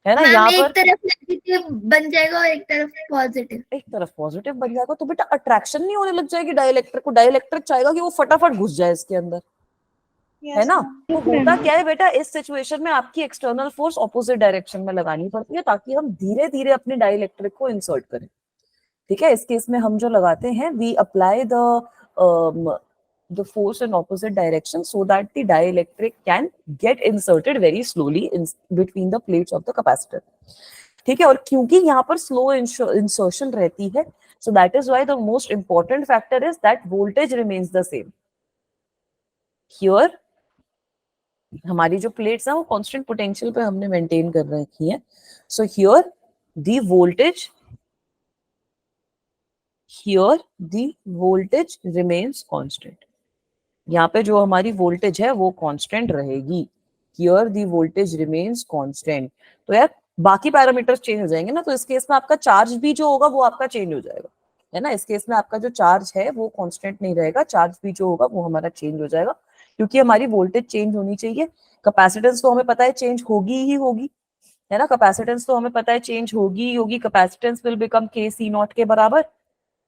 [SPEAKER 1] है ना,
[SPEAKER 5] मैम
[SPEAKER 1] यहाँ
[SPEAKER 5] एक
[SPEAKER 1] पर
[SPEAKER 5] तरफ नेगेटिव बन जाएगा और एक तरफ पॉजिटिव।
[SPEAKER 1] एक तरफ पॉजिटिव बन जाएगा, तो बेटा अट्रैक्शन नहीं होने लग जाएगी डाइलेक्ट्रिक को। डाइलेक्ट्रिक चाहेगा कि वो फटाफट घुस जाए इसके अंदर, है
[SPEAKER 4] यस
[SPEAKER 1] ना।
[SPEAKER 4] मैम।
[SPEAKER 1] तो होता क्या है बेटा, इस सिचुएशन में आपकी एक्सटर्नल फोर्स ऑपोजिट डायरेक्शन में लगानी पड़ती है ताकि हम धीरे धीरे अपने डाइलेक्ट्रिक को इंसर्ट करें। ठीक है, इस केस में हम जो लगाते हैं, we apply the force in opposite direction so that the dielectric can get inserted very slowly in between the plates of the capacitor. ठीक है, और क्योंकि यहाँ पर slow insertion रहती है, so that is why the most important factor is that voltage remains the same. Here हमारी जो प्लेट्स हैं वो कांस्टेंट पोटेंशियल पे हमने मेंटेन कर रखी है। So here the voltage remains constant. यहाँ पे जो हमारी वोल्टेज है वो कांस्टेंट रहेगी। Here the voltage remains constant. तो यार बाकी पैरामीटर्स चेंज हो जाएंगे ना, तो इस केस में आपका चार्ज भी जो होगा वो आपका चेंज हो जाएगा, है ना। इस केस में आपका जो चार्ज है वो कांस्टेंट नहीं रहेगा, चार्ज भी जो होगा वो हमारा चेंज हो जाएगा, क्योंकि हमारी वोल्टेज चेंज होनी चाहिए। कैपेसिटेंस तो हमें पता है चेंज होगी ही होगी, है ना, कैपेसिटेंस तो हमें पता है चेंज होगी ही होगी। Capacitance will become K C not के बराबर,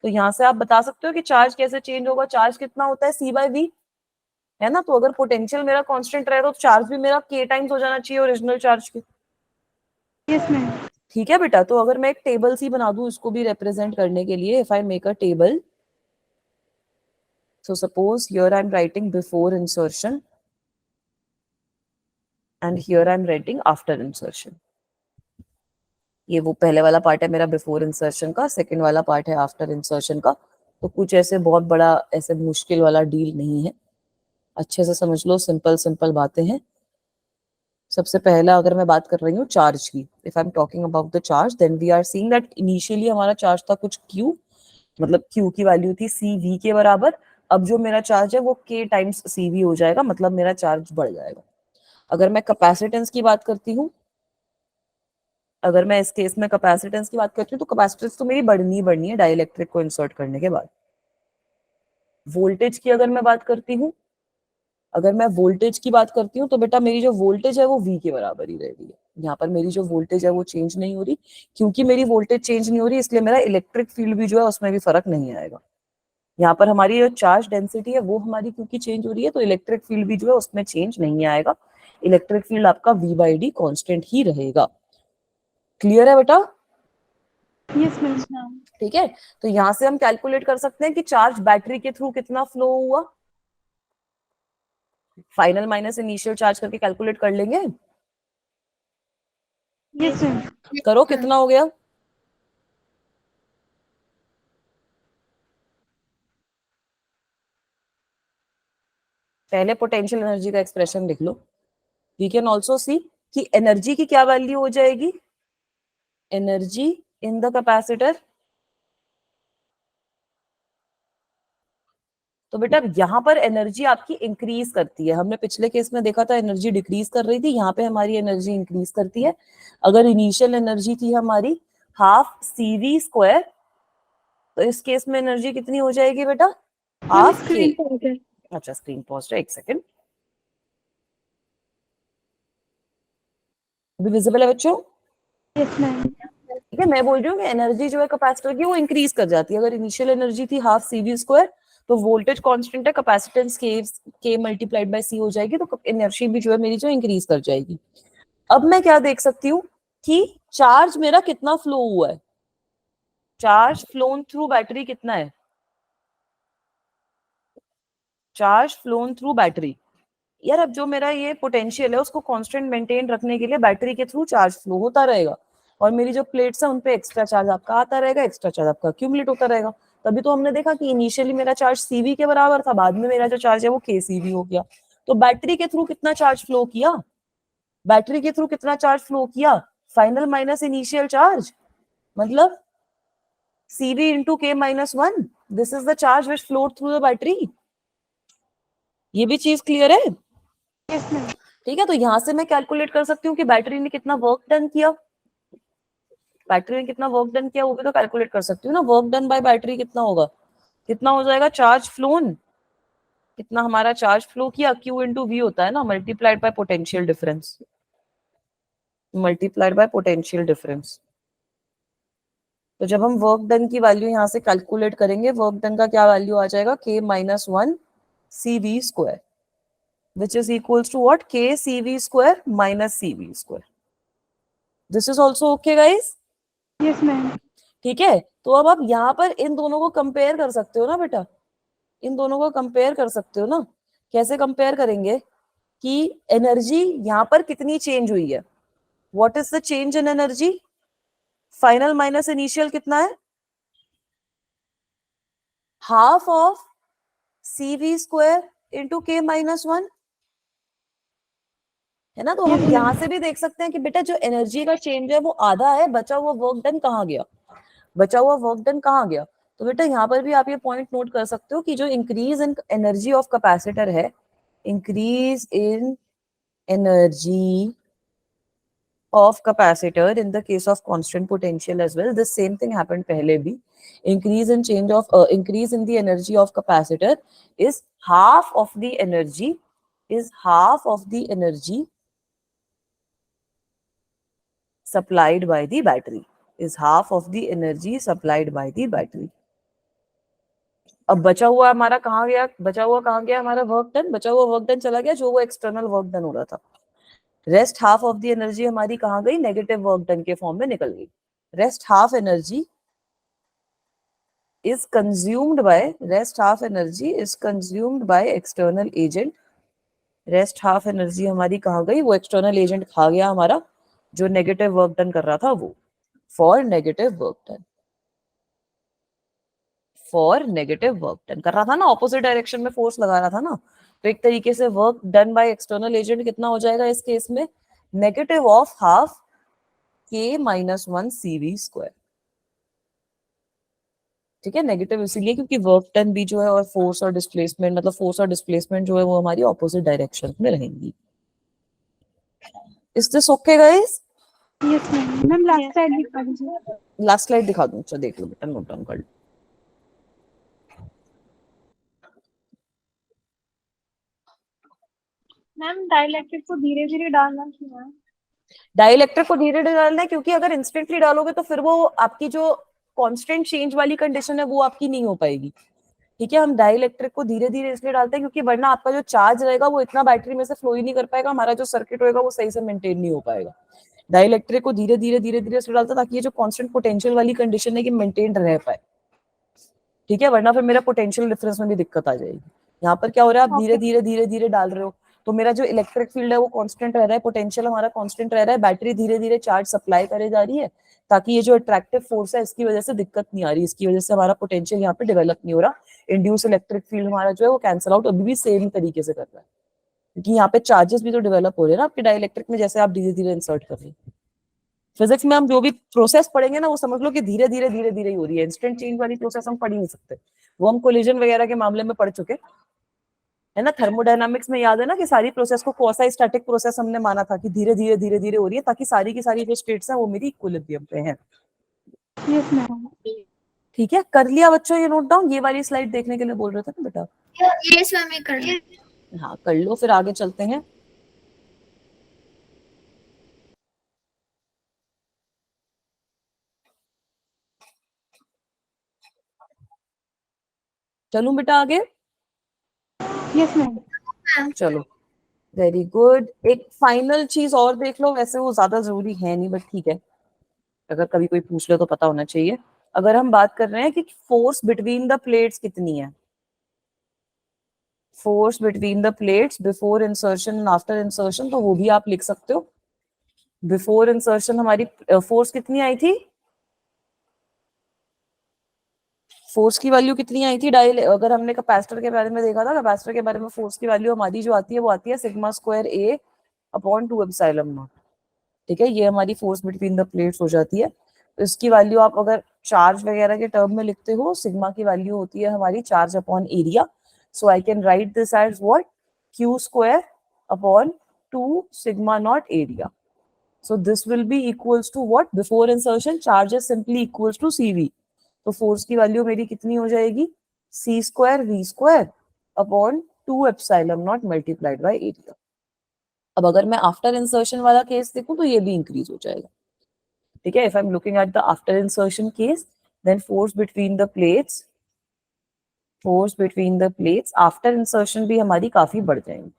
[SPEAKER 1] तो यहाँ से आप बता सकते हो कि चार्ज कैसे चेंज होगा, चार्ज कितना होता है C/V, है ना। तो अगर पोटेंशियल मेरा कांस्टेंट रहे तो चार्ज भी मेरा K टाइम्स हो जाना चाहिए ओरिजिनल चार्ज के।
[SPEAKER 2] Yes ma'am.
[SPEAKER 1] ठीक है बेटा, तो अगर मैं एक टेबल सी बना दूं इसको भी रिप्रेजेंट करने के लिए, if I make a table, so suppose here I'm writing before insertion and here I'm writing after insertion. ये वो पहले वाला पार्ट है मेरा बिफोर इंसर्शन का, सेकंड वाला पार्ट है आफ्टर इंसर्शन का। तो कुछ ऐसे बहुत बड़ा ऐसे मुश्किल वाला डील नहीं है, अच्छे से समझ लो, सिंपल सिंपल बातें हैं। सबसे पहला अगर मैं बात कर रही हूँ चार्ज की, if I am talking about the charge, then we are seeing that initially हमारा चार्ज था कुछ Q, मतलब Q की वैल्यू थी CV के बराबर। अब जो मेरा चार्ज है वो K टाइम्स CV हो जाएगा, मतलब मेरा चार्ज बढ़ जाएगा। अगर मैं कैपेसिटेंस की बात करती हूँ, अगर मैं इस केस में कैपेसिटेंस की बात करती हूँ, तो कैपेसिटेंस तो मेरी बढ़नी है डाइलेक्ट्रिक को इंसर्ट करने के बाद। वोल्टेज की अगर मैं बात करती हूँ, अगर मैं वोल्टेज की बात करती हूँ, तो बेटा मेरी जो वोल्टेज है वो V के बराबर ही रहेगी। यहाँ पर मेरी जो वोल्टेज है वो चेंज नहीं हो रही, क्योंकि मेरी वोल्टेज चेंज नहीं हो रही इसलिए मेरा इलेक्ट्रिक फील्ड भी जो है उसमें भी फर्क नहीं आएगा। यहाँ पर हमारी जो चार्ज डेंसिटी है वो हमारी क्योंकि चेंज हो रही है, तो इलेक्ट्रिक फील्ड भी जो है उसमें चेंज नहीं आएगा। इलेक्ट्रिक फील्ड आपका V/D कांस्टेंट ही रहेगा। क्लियर है बेटा?
[SPEAKER 2] Yes ma'am.
[SPEAKER 1] ठीक है, तो यहां से हम कैलकुलेट कर सकते हैं कि चार्ज बैटरी के थ्रू कितना फ्लो हुआ, फाइनल माइनस इनिशियल चार्ज करके कैलकुलेट कर लेंगे।
[SPEAKER 2] Yes ma'am.
[SPEAKER 1] करो, कितना हो गया? पहले पोटेंशियल एनर्जी का एक्सप्रेशन लिख लो। वी कैन ऑल्सो सी कि एनर्जी की क्या वैल्यू हो जाएगी, एनर्जी इन द कैपेसिटर। तो बेटा यहाँ पर एनर्जी आपकी इंक्रीज करती है, हमने पिछले केस में देखा था एनर्जी डिक्रीज कर रही थी, यहाँ पे हमारी एनर्जी इंक्रीज करती है। अगर इनिशियल एनर्जी थी हमारी हाफ CV², तो इस केस में एनर्जी कितनी हो जाएगी बेटा, हाफ K।
[SPEAKER 2] स्क्रीन पर है।
[SPEAKER 1] अच्छा, स्क्रीन पॉज है, एक सेकेंड। अभी विजिबल है बच्चों?
[SPEAKER 2] Yes ma'am.
[SPEAKER 1] ठीक है, मैं बोल रही हूँ कि एनर्जी जो है कैपेसिटर की वो इंक्रीज कर जाती है। अगर इनिशियल एनर्जी थी हाफ CV², तो वोल्टेज कांस्टेंट है, capacitance K multiplied by C हो जाएगी, तो एनर्जी भी जो है मेरी जो इंक्रीज कर जाएगी। अब मैं क्या देख सकती हूँ कि चार्ज मेरा कितना फ्लो हुआ है, चार्ज फ्लोन थ्रू बैटरी कितना है, चार्ज फ्लोन थ्रू बैटरी। यार अब जो मेरा ये पोटेंशियल है उसको कांस्टेंट मेंटेन रखने के लिए बैटरी के थ्रू चार्ज फ्लो होता रहेगा, और मेरी जो प्लेट्स है उनपे एक्स्ट्रा चार्ज आपका आता रहेगा, एक्स्ट्रा चार्ज आपका अक्यूमुलेट होता रहेगा। तभी तो हमने देखा कि इनिशियली मेरा चार्ज CV के बराबर था, बाद में मेरा जो चार्ज है वो KCV हो गया। तो बैटरी के थ्रू कितना चार्ज फ्लो किया, बैटरी के थ्रू कितना चार्ज फ्लो किया, फाइनल माइनस इनिशियल चार्ज, मतलब CV into K-1, this is the charge which flowed through the battery. ये भी चीज क्लियर है?
[SPEAKER 2] Yes ma'am.
[SPEAKER 1] ठीक है, तो यहां से मैं कैलकुलेट कर सकती हूँ कि बैटरी ने कितना वर्क डन किया, बैटरी ने कितना वर्क डन किया वो भी तो कैलकुलेट कर सकती हूँ ना। वर्क डन बाय बैटरी कितना होगा, कितना हो जाएगा, चार्ज फ्लोन, कितना हमारा चार्ज फ्लो किया, Q into V होता है ना, multiplied by potential difference, multiplied by potential difference. तो जब हम वर्क डन की वैल्यू यहाँ से कैलकुलेट करेंगे, वर्क डन का क्या वैल्यू आ जाएगा, K-1 CV², which is equals to what, KCV² minus CV². This is also okay guys?
[SPEAKER 2] Yes ma'am.
[SPEAKER 1] ठीक है, तो अब आप यहाँ पर इन दोनों को कंपेयर कर सकते हो ना बेटा, इन दोनों को कंपेयर कर सकते हो ना। कैसे कंपेयर करेंगे कि एनर्जी यहाँ पर कितनी चेंज हुई है, what is the change in energy, final minus initial कितना है, half of CV² into K-1, है ना। तो हम यहाँ से भी देख सकते हैं कि बेटा जो एनर्जी का चेंज है वो आधा है, बचा हुआ वर्क डन कहाँ गया, बचा हुआ वर्क डन कहाँ गया। तो बेटा यहाँ पर भी आप ये पॉइंट नोट कर सकते हो कि जो increase in energy of capacitor है, increase in energy of capacitor in the case of constant potential as well, the same thing happened pehle bhi, increase in the energy of capacitor is half of the energy, supplied by the battery, is half of the energy supplied by the battery. अब बचा हुआ हमारा कहाँ गया, बचा हुआ कहाँ गया हमारा वर्क डन, बचा हुआ वर्क डन चला गया जो वो एक्सटर्नल वर्क डन हो रहा था। Rest half of the energy हमारी कहाँ गई, नेगेटिव वर्क डन के फॉर्म में निकल गई। Rest half energy is consumed by, rest half energy is consumed by external agent। Rest half energy हमारी कहाँ गई, वो एक्सटर्नल एजेंट खा गया हमारा जो नेगेटिव वर्क डन कर रहा था वो। For negative work done, for negative work done कर रहा था ना, ऑपोजिट डायरेक्शन में फोर्स लगा रहा था ना, तो एक तरीके से work done by external agent कितना हो जाएगा इस केस में, negative of half k-1 cv²। ठीक है, नेगेटिव इसीलिए क्योंकि वर्क डन भी जो है और फोर्स और डिस्प्लेसमेंट, मतलब फोर्स और डिस्प्लेसमेंट जो है वो हमारी ऑपोजिट डायरेक्शन में रहेंगी। Is this okay guys?
[SPEAKER 2] Yes ma'am. Ma'am last slide दिखा दीजिए।
[SPEAKER 1] लास्ट स्लाइड दिखा दूं, अच्छा देख लो बेटा, नोट डाउन कर लो।
[SPEAKER 4] मैम डाइलेक्ट्रिक को धीरे धीरे डालना क्यों है?
[SPEAKER 1] डाइलेक्ट्रिक को धीरे धीरे डालना है क्योंकि अगर इंस्टेंटली डालोगे तो फिर वो आपकी जो कांस्टेंट चेंज वाली कंडीशन है वो आपकी नहीं हो पाएगी। ठीक है, हम डाइलेक्ट्रिक को धीरे धीरे इसलिए डालते हैं क्योंकि वरना आपका जो चार्ज रहेगा वो इतना बैटरी में से फ्लो ही नहीं कर पाएगा, हमारा जो सर्किट होगा वो सही से मेंटेन नहीं हो पाएगा। डाइलेक्ट्रिक को धीरे धीरे इसलिए डालते हैं ताकि ये जो कांस्टेंट पोटेंशियल वाली कंडीशन है कि मेंटेन रह पाए। ठीक है, वरना फिर मेरा पोटेंशियल डिफरेंस में भी दिक्कत आ जाएगी। यहाँ पर क्या हो रहा है, आप धीरे धीरे डाल रहे हो तो मेरा जो इलेक्ट्रिक फील्ड है वो कांस्टेंट रह रहा है, पोटेंशियल हमारा कांस्टेंट रह रहा है, बैटरी धीरे धीरे चार्ज सप्लाई करे जा रही है ताकि ये जो अट्रैक्टिव फोर्स है इसकी वजह से दिक्कत नहीं आ रही, इसकी वजह से हमारा पोटेंशियल यहाँ पे डेवलप नहीं हो रहा, इंड्यूस इलेक्ट्रिक फील्ड हमारा जो है वो कैंसिल आउट अभी भी सेम तरीके से कर रहा है क्योंकि यहाँ पे चार्जेस भी तो डेवलप हो रहे हैं ना आपके डाइलेक्ट्रिक में, जैसे आप धीरे धीरे इंसर्ट कर रहे हैं। फिजिक्स में हम जो भी प्रोसेस पढ़ेंगे ना वो समझ लो कि धीरे धीरे ही हो रही है, इंस्टेंट चेंज वाली प्रोसेस हम पढ़ ही नहीं सकते, वो हम कोलिजन वगैरह के मामले में पढ़ चुके है ना। थर्मोडायनामिक्स में याद है ना कि सारी प्रोसेस को क्वासी स्टैटिक प्रोसेस हमने माना था कि धीरे धीरे हो रही है ताकि सारी की सारी जो स्टेट्स हैं वो मेरी इक्विलिब्रियम पे हैं।
[SPEAKER 2] Yes ma'am.
[SPEAKER 1] ठीक है, कर लिया बच्चों ये नोट डाउन, ये वाली स्लाइड देखने के लिए बोल रहे थे ना बेटा?
[SPEAKER 5] यस मैम, ये कर लो।
[SPEAKER 1] हाँ कर लो, फिर आगे चलते हैं। चलूं बेटा आगे?
[SPEAKER 2] Yes ma'am.
[SPEAKER 1] चलो वेरी गुड। एक फाइनल चीज और देख लो, वैसे वो ज्यादा जरूरी है नहीं बट ठीक है, अगर कभी कोई पूछ ले तो पता होना चाहिए। अगर हम बात कर रहे हैं कि फोर्स बिटवीन द प्लेट्स कितनी है, force between the plates before insertion and after insertion, तो वो भी आप लिख सकते हो। बिफोर इंसर्शन हमारी फोर्स कितनी आई थी, फोर्स की वैल्यू कितनी आई थी डायल, अगर हमने कैपेसिटर के बारे में देखा था, कैपेसिटर के बारे में फोर्स की वैल्यू हमारी जो आती है वो आती है sigma square A upon 2 epsilon not. ठीक है, ये हमारी फोर्स बिटवीन द प्लेट्स हो जाती है। इसकी वैल्यू आप अगर चार्ज वगैरह के टर्म में लिखते हो, सिग्मा की वैल्यू होती है हमारी charge upon area, so I can write this as what, Q square upon 2 sigma naught area. So this will be equals to what? Before insertion charge is simply equals to CV. तो फोर्स की वैल्यू मेरी कितनी हो जाएगी, C square V square upon 2 epsilon naught multiplied by area. अब अगर मैं आफ्टर इंसर्शन वाला केस देखूं तो ये भी इंक्रीज हो जाएगा। ठीक है, if I am looking at the after insertion case, then force between the plates after insertion भी हमारी काफी बढ़ जाएंगी।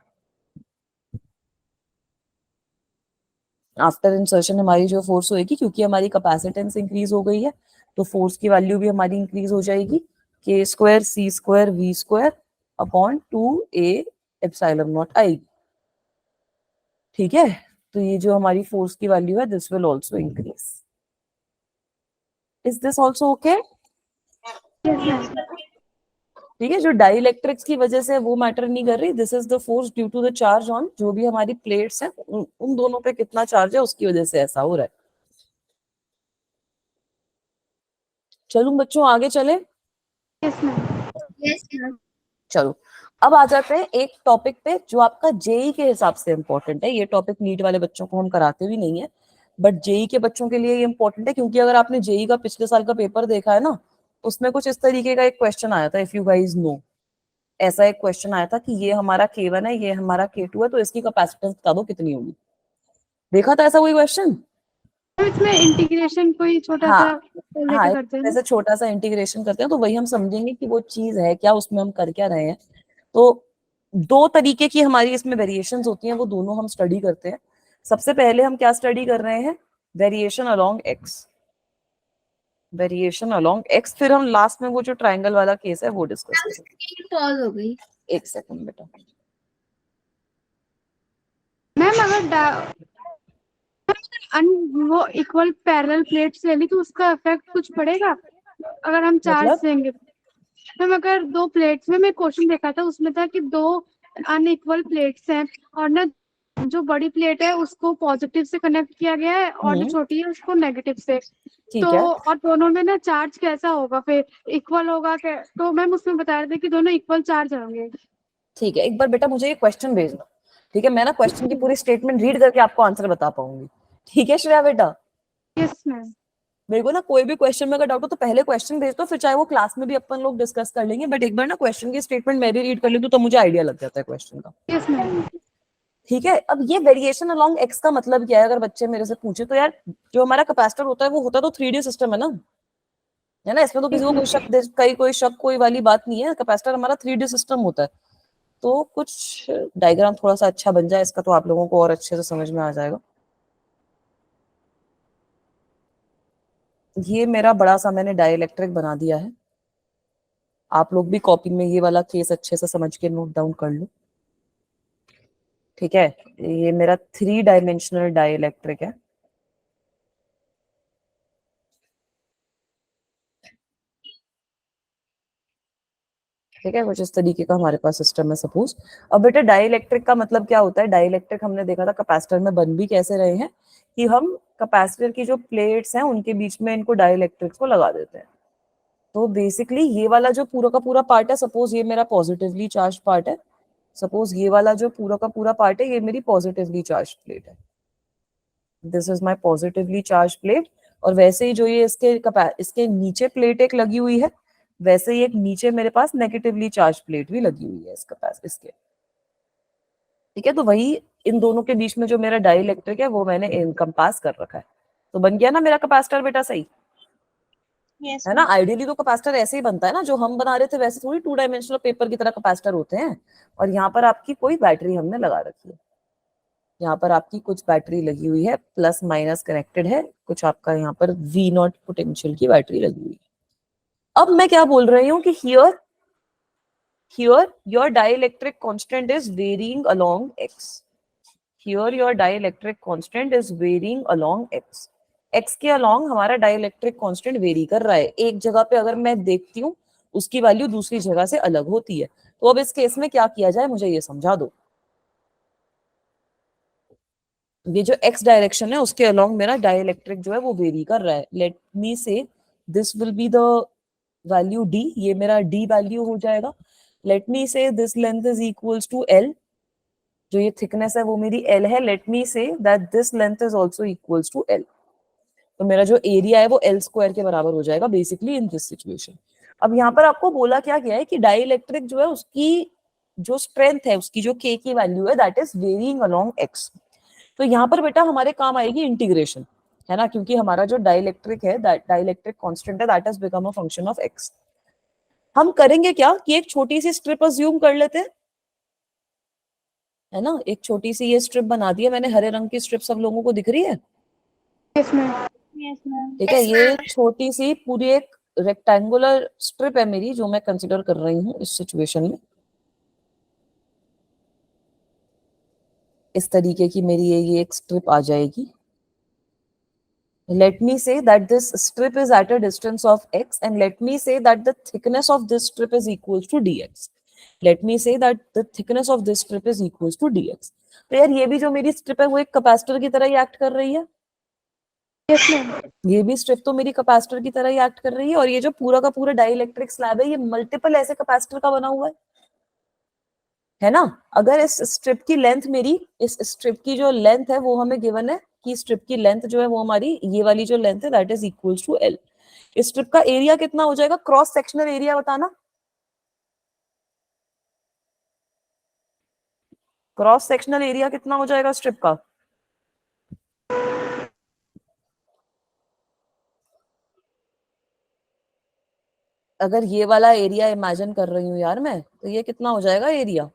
[SPEAKER 1] आफ्टर इंसर्शन हमारी जो फोर्स होगी, क्योंकि हमारी कैपेसिटेंस इंक्रीज हो गई है तो फोर्स की वैल्यू भी हमारी इंक्रीज हो जाएगी, K square C square V square upon 2a epsilon naught आएगी। ठीक है, तो ये जो हमारी फोर्स की वैल्यू है this will also increase. Is this also okay? ठीक है, जो डाइलेक्ट्रिक्स की वजह से वो मैटर नहीं कर रही, this is the force due to the charge on जो भी हमारी प्लेट्स हैं, उन दोनों पे कितना चार्ज है उसकी वजह से ऐसा हो रहा है। चलो बच्चों आगे चले।
[SPEAKER 2] Yes ma'am.
[SPEAKER 5] Yes ma'am.
[SPEAKER 1] चलो अब आ जाते हैं एक टॉपिक पे जो आपका जेई के हिसाब से इंपॉर्टेंट है। ये टॉपिक नीट वाले बच्चों को हम कराते भी नहीं है, बट जेई के बच्चों के लिए ये इंपॉर्टेंट है क्योंकि अगर आपने जेई का पिछले साल का पेपर देखा है ना, उसमें कुछ इस तरीके का एक क्वेश्चन आया था, इफ यू गाइज नो, ऐसा एक क्वेश्चन आया था कि ये हमारा K1 है, ये हमारा K2 है, तो इसकी कैपेसिटेंस बता दो कितनी होगी। देखा था ऐसा कोई क्वेश्चन?
[SPEAKER 2] तो इसमें इंटीग्रेशन कोई छोटा
[SPEAKER 1] हाँ,
[SPEAKER 2] सा लेके
[SPEAKER 1] हाँ,
[SPEAKER 2] करते हैं ना?
[SPEAKER 1] ऐसे छोटा सा इंटीग्रेशन करते हैं तो वही हम समझेंगे कि वो चीज है क्या, उसमें हम कर क्या रहे हैं। तो दो तरीके की हमारी इसमें वेरिएशंस होती हैं, वो दोनों हम स्टडी करते हैं। सबसे पहले हम क्या स्टडी कर रहे हैं, variation along x, variation along x. फिर हम लास्ट में वो जो ट्रायंगल वाला केस है वो डिस्कस
[SPEAKER 5] मैम
[SPEAKER 1] करेंगे।
[SPEAKER 5] स्क्रीन पॉज हो गई।
[SPEAKER 1] एक सेकंड बेटा।
[SPEAKER 2] मैम अगर वो इक्वल पैरेलल प्लेट्स ले ली तो उसका इफेक्ट कुछ पड़ेगा अगर हम चार्ज
[SPEAKER 1] मतलब
[SPEAKER 2] देंगे? मैम अगर दो प्लेट्स में, मैं क्वेश्चन देखा था उसमें था कि दो अनइक्वल प्लेट्स हैं और ना जो बड़ी प्लेट है उसको पॉजिटिव से कनेक्ट किया गया है और जो छोटी है उसको नेगेटिव से।
[SPEAKER 1] ठीक
[SPEAKER 2] तो
[SPEAKER 1] है,
[SPEAKER 2] और दोनों में ना चार्ज कैसा होगा, फिर इक्वल होगा क्या? तो मैम उसमें बता रहे थे कि दोनों इक्वल चार्ज होंगे।
[SPEAKER 1] ठीक है, एक बार बेटा मुझे ये क्वेश्चन भेजना। ठीक है, मैं ना क्वेश्चन की पूरी स्टेटमेंट रीड करके आपको आंसर बता पाऊंगी। ठीक है श्रेया बेटा,
[SPEAKER 2] यस मैम।
[SPEAKER 1] मेरे को ना कोई भी क्वेश्चन में अगर डाउट हो तो पहले क्वेश्चन भेज दो, फिर चाहे वो क्लास में भी अपन लोग डिस्कस कर लेंगे, बट एक बार ना क्वेश्चन की स्टेटमेंट मैं भी रीड कर लेती हूँ तो मुझे आइडिया लग जाता है क्वेश्चन का।
[SPEAKER 2] Yes ma'am.
[SPEAKER 1] ठीक है, अब ये वेरिएशन अलोंग एक्स का मतलब क्या है, अगर बच्चे मेरे से पूछे तो यार जो हमारा कैपेसिटर होता है वो होता तो 3D सिस्टम है ना, इसमें तो किसी को कोई शक कोई शक कोई वाली बात नहीं है, कैपेसिटर हमारा 3D सिस्टम होता है। तो कुछ डायग्राम थोड़ा सा अच्छा बन जाए इसका तो आप लोगों को और अच्छे से समझ में आ जाएगा। ये मेरा बड़ा सा मैंने डाइलेक्ट्रिक बना दिया है, आप लोग भी कॉपी में ये वाला केस अच्छे से समझ के नोट डाउन कर लो। ठीक है, ये मेरा 3 डायमेंशनल डाइलेक्ट्रिक है। ठीक है, कुछ इस तरीके का हमारे पास सिस्टम है सपोज। अब बेटा डाइलेक्ट्रिक का मतलब क्या होता है, डाइलेक्ट्रिक हमने देखा था कैपेसिटर में बन भी कैसे रहे हैं, कि हम कैपेसिटर की जो प्लेट्स हैं उनके बीच में इनको डाइलेक्ट्रिक्स को लगा देते हैं। तो बेसिकली ये वाला जो पूरा का पूरा पार्ट है, सपोज ये मेरा पॉजिटिवली चार्ज पार्ट है, सपोज ये वाला जो पूरा का पूरा पार्ट है ये मेरी पॉजिटिवली चार्ज प्लेट है, this is my positively charge plate. और वैसे ही जो ये इसके नीचे प्लेट एक लगी हुई है, वैसे ही एक नीचे मेरे पास नेगेटिवली चार्ज प्लेट भी लगी हुई है इसके। ठीक है, तो वही इन दोनों के बीच में जो मेरा डाइलेक्ट्रिक है वो मैंने इनकम्पास कर रखा है। तो बन गया ना मेरा कैपेसिटर बेटा सही,
[SPEAKER 4] यस
[SPEAKER 1] है ना। आइडियली तो कैपेसिटर ऐसे ही बनता है ना, जो हम बना रहे थे वैसे थोड़ी 2 डायमेंशनल पेपर की तरह कैपेसिटर होते हैं। और यहाँ पर आपकी कोई बैटरी हमने लगा रखी है, यहाँ पर आपकी कुछ बैटरी लगी हुई है, प्लस माइनस कनेक्टेड है, कुछ आपका यहाँ पर V0 पोटेंशियल की बैटरी लगी हुई है। अब मैं क्या बोल रही हूँ कि here your dielectric constant is varying along x, here your dielectric constant is varying along x, x के along हमारा dielectric constant वेरी कर रहा है। एक जगह पे अगर मैं देखती हूँ उसकी वैल्यू दूसरी जगह से अलग होती है। तो अब इस केस में क्या किया जाए मुझे ये समझा दो। ये जो x डायरेक्शन है उसके अलोंग मेरा डाइलेक्ट्रिक जो है वो वेरी कर रहा है। Let me say this will be the value d, ये मेरा d वैल्यू हो जाएगा। Let me say this length is equals to l, जो ये थिकनेस है वो मेरी l है। Let me say that this length is also equals to l, तो मेरा जो एरिया है वो l स्क्वायर के बराबर हो जाएगा बेसिकली इन दिस सिचुएशन। अब यहाँ पर आपको बोला क्या गया है कि डाइलेक्ट्रिक जो है उसकी जो स्ट्रेंथ है, उसकी जो k की वैल्यू है that is varying along x। तो यहाँ पर बेटा हमारे काम आएगी इंटीग्रेशन, है ना, क्योंकि हमारा जो डाइलेक्ट्रिक है, डाइलेक्ट्रिक कांस्टेंट है, that has become a function of x. हम करेंगे क्या कि एक छोटी सी स्ट्रिप अज्यूम कर लेते हैं, है ना। एक छोटी सी ये स्ट्रिप बना दी है मैंने, हरे रंग की स्ट्रिप सब लोगों को दिख रही है।
[SPEAKER 2] Yes ma'am.
[SPEAKER 4] Yes ma'am.
[SPEAKER 1] ठीक है, ये छोटी सी पूरी एक रेक्टेंगुलर स्ट्रिप है मेरी जो मैं कंसिडर कर रही हूँ इस सिचुएशन में। इस तरीके की मेरी ये एक स्ट्रिप आ जाएगी। Let me say that this strip is at a distance of x, and let me say that the thickness of this strip is equals to dx. Let me say that the thickness of this strip is equals to dx. तो यार ये भी जो मेरी स्ट्रिप है वो एक कैपेसिटर की तरह ही एक्ट कर रही है।
[SPEAKER 2] Yes ma'am.
[SPEAKER 1] ये भी स्ट्रिप तो मेरी कैपेसिटर की तरह ही एक्ट कर रही है। और ये जो पूरा का पूरा डाइलेक्ट्रिक स्लैब है ये मल्टीपल ऐसे कैपेसिटर का बना हुआ है ना। अगर इस स्ट्रिप की लेंथ मेरी, इस स्ट्रिप की जो लेंथ है वो हमें गिवन है कि स्ट्रिप की लेंथ जो है वो हमारी ये वाली जो लेंथ है that is equals to l। इस स्ट्रिप का एरिया कितना हो जाएगा, क्रॉस सेक्शनल एरिया बताना। क्रॉस सेक्शनल एरिया कितना हो जाएगा स्ट्रिप का, अगर ये वाला एरिया इमेजिन कर रही हूँ यार मैं, तो ये कितना हो जाएगा एरिया?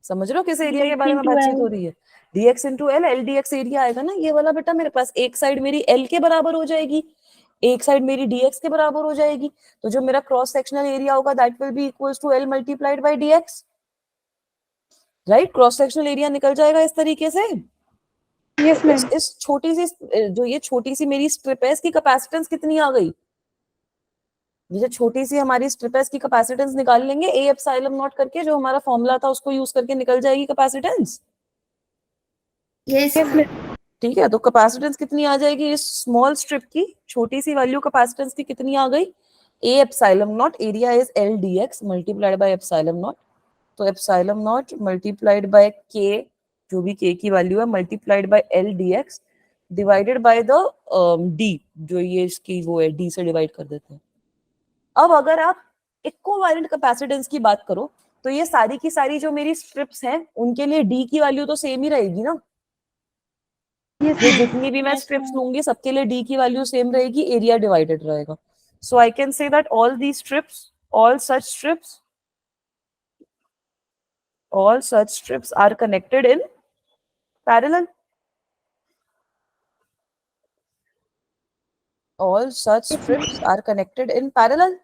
[SPEAKER 1] समझ रहे हो किस एरिया के
[SPEAKER 4] dx
[SPEAKER 1] बारे में
[SPEAKER 4] into
[SPEAKER 1] बातचीत
[SPEAKER 4] L.
[SPEAKER 1] हो रही है? dx into l, l dx area आएगा ना ये वाला बेटा मेरे पास। एक साइड मेरी l के बराबर हो जाएगी, एक साइड मेरी dx के बराबर हो जाएगी, तो जो मेरा क्रॉस सेक्शनल एरिया होगा that will be equals to l multiplied by dx, right? Cross sectional area निकल जाएगा इस तरीके से।
[SPEAKER 2] Yes ma'am.
[SPEAKER 1] इस छोटी सी, जो ये छोटी सी मेरी स्ट्रिप है, इसकी कैपेसिटेंस कितनी आ गई? ये जो छोटी सी हमारी स्ट्रिप है, इसकी कैपेसिटेंस निकाल लेंगे ए एप्सिलॉन नॉट करके, जो हमारा फॉर्मूला था उसको यूज करके निकल जाएगी capacitance.
[SPEAKER 5] Yes
[SPEAKER 2] yes
[SPEAKER 5] ma'am.
[SPEAKER 2] Ma'am.
[SPEAKER 1] ठीक है, तो कैपेसिटेंस कितनी आ जाएगी इस स्मॉल स्ट्रिप की? छोटी सी वैल्यू कैपेसिटेंस की कितनी आ गई? A epsilon naught, area is l dx multiplied by epsilon naught, तो epsilon naught multiplied by K, जो भी के की वैल्यू है, multiplied by l dx divided by the d, जो ये इसकी वो है, डी से डिवाइड कर देते हैं। अब अगर आप इक्विवेलेंट कैपेसिटेंस की बात करो, तो ये सारी की सारी जो मेरी स्ट्रिप्स हैं उनके लिए डी की वैल्यू तो सेम ही रहेगी ना।
[SPEAKER 2] यस
[SPEAKER 1] ये
[SPEAKER 2] मैम।
[SPEAKER 1] जितनी भी मैं
[SPEAKER 4] Yes,
[SPEAKER 1] स्ट्रिप्स
[SPEAKER 4] ma'am.
[SPEAKER 1] लूंगी सबके लिए डी की वैल्यू सेम रहेगी, एरिया डिवाइडेड रहेगा। So I can say that all the strips, all such strips, all such strips are connected in parallel. All such strips are connected in parallel.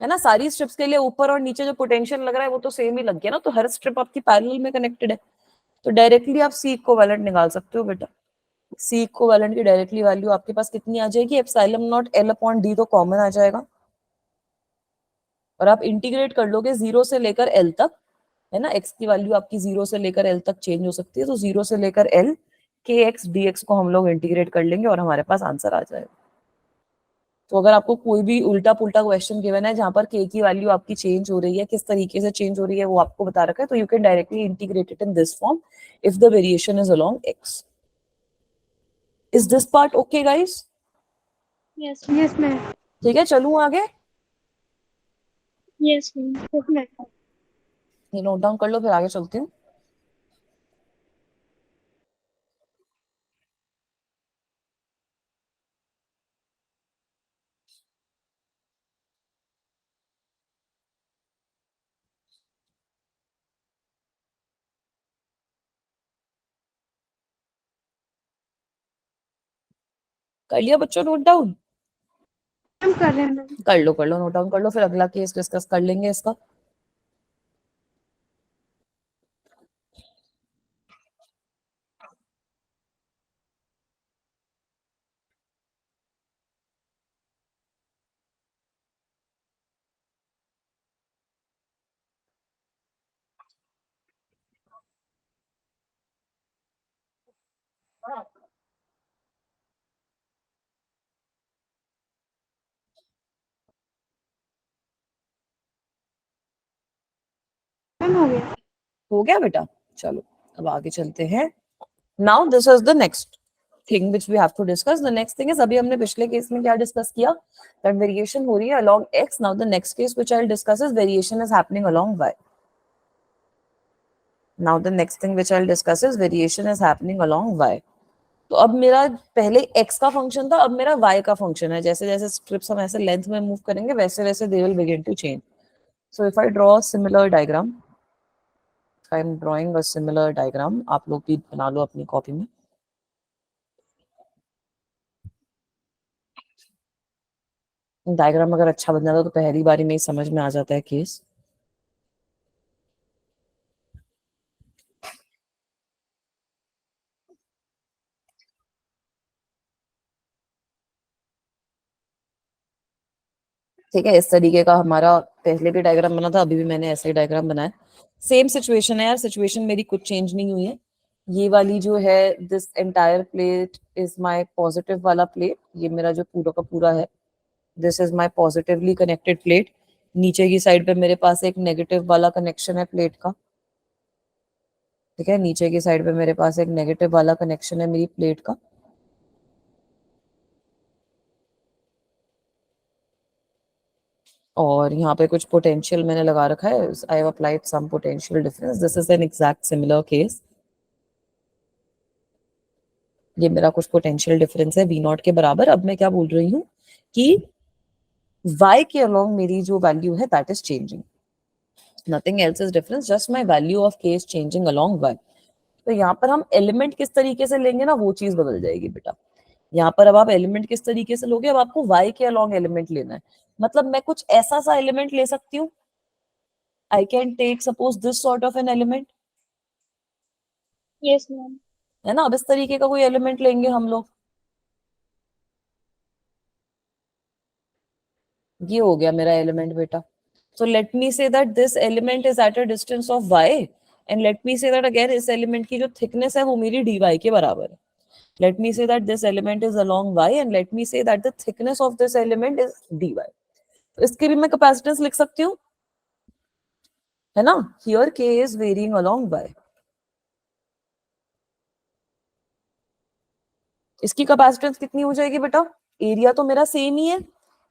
[SPEAKER 1] है ना? सारी स्ट्रिप्स के लिए ऊपर और नीचे जो पोटेंशियल लग रहा है वो तो सेम ही लग गया ना, तो हर स्ट्रिप आपकी पैरेलल में कनेक्टेड है, तो डायरेक्टली आप सी इक्विवेलेंट निकाल सकते हो बेटा। सी इक्विवेलेंट की डायरेक्टली वैल्यू आपके पास कितनी आ जाएगी? Epsilon naught L upon D तो कॉमन आ जाएगा, और आप इंटीग्रेट कर लोगे 0 से लेकर एल तक, है ना? एक्स की वैल्यू आपकी 0 से लेकर एल तक चेंज हो सकती है, तो 0 से लेकर एल के एक्स डी एक्स को हम लोग इंटीग्रेट कर लेंगे और हमारे पास आंसर आ जाएगा। तो अगर आपको कोई भी उल्टा पुल्टा क्वेश्चन गिवन है जहां पर के की वैल्यू आपकी चेंज हो रही है, किस तरीके से चेंज हो रही है वो आपको बता रखा है, तो you can directly integrate it in this form if the variation is along x. Is this part okay guys?
[SPEAKER 4] Yes, ma'am.
[SPEAKER 2] Yes ma'am.
[SPEAKER 1] ठीक है, चलूं आगे?
[SPEAKER 4] Yes, ma'am.
[SPEAKER 2] Yes ma'am.
[SPEAKER 1] ये नोट डाउन कर लो, फिर आगे चलती हूँ। कर लिया बच्चों नोट डाउन?
[SPEAKER 2] हम कर रहे हैं मैम।
[SPEAKER 1] कर लो नोट डाउन कर लो, फिर अगला केस डिस्कस कर लेंगे इसका।
[SPEAKER 2] मैम हो गया।
[SPEAKER 1] हो गया बेटा? चलो अब आगे चलते हैं। Now this is the next thing which we have to discuss. The next thing is, अभी हमने पिछले केस में क्या डिस्कस किया? दैट वेरिएशन हो रही है along x। Now the next case which I will discuss is variation is happening along y. Now the next thing which I will discuss is variation is happening along y. तो अब मेरा पहले x का फंक्शन था, अब मेरा y का फंक्शन है। जैसे जैसे स्ट्रिप्स हम ऐसे लेंथ में मूव करेंगे वैसे वैसे they will begin to change. So if I draw similar diagram, I am drawing a similar diagram, आप लोग भी बना लो अपनी कॉपी में। डायग्राम अगर अच्छा बन जाता तो पहली बारी में ही समझ में आ जाता है केस। ठीक है, इस तरीके का हमारा पहले भी डायग्राम बना था, अभी भी मैंने ऐसे ही डायग्राम बनाया। सेम सिचुएशन है यार, सिचुएशन मेरी कुछ चेंज नहीं हुई है। ये वाली जो है, this entire plate is my positive वाला प्लेट, ये मेरा जो पूरा का पूरा है, this is my positively connected plate. नीचे की साइड पे मेरे पास एक नेगेटिव वाला कनेक्शन है प्लेट का। ठीक है, नीचे की साइड पे मेरे पास एक नेगेटिव वाला कनेक्शन है मेरी प्लेट का। और यहाँ पे कुछ पोटेंशियल मैंने लगा रखा है, I have applied some potential difference. This is an exact similar case. ये मेरा कुछ पोटेंशियल डिफरेंस है V0 के बराबर। अब मैं क्या बोल रही हूँ कि y के अलोंग मेरी जो वैल्यू है that is changing, nothing else is difference, just my value of k is changing along y। तो यहाँ पर हम एलिमेंट किस तरीके से लेंगे ना, वो चीज बदल जाएगी बेटा। यहाँ पर अब आप एलिमेंट किस तरीके से लोगे, अब आपको y के अलोंग एलिमेंट लेना है। मतलब मैं कुछ ऐसा सा एलिमेंट ले सकती हूँ, I can take suppose this sort of an element,
[SPEAKER 4] yes ma'am.
[SPEAKER 1] है ना। अब इस तरीके का कोई एलिमेंट लेंगे हम लोग, ये हो गया मेरा एलिमेंट बेटा। So let me say that this element is at a distance of y, and let me say that again इस element की जो thickness है वो मेरी dy के बराबर है। Let me say that this element is along y, and let me say that the thickness of this element is dy. तो इसके भी मैं capacitance लिख सकती हूँ, है ना। Here k is varying along y. इसकी capacitance कितनी हो जाएगी बेटा, एरिया तो मेरा सेम ही है,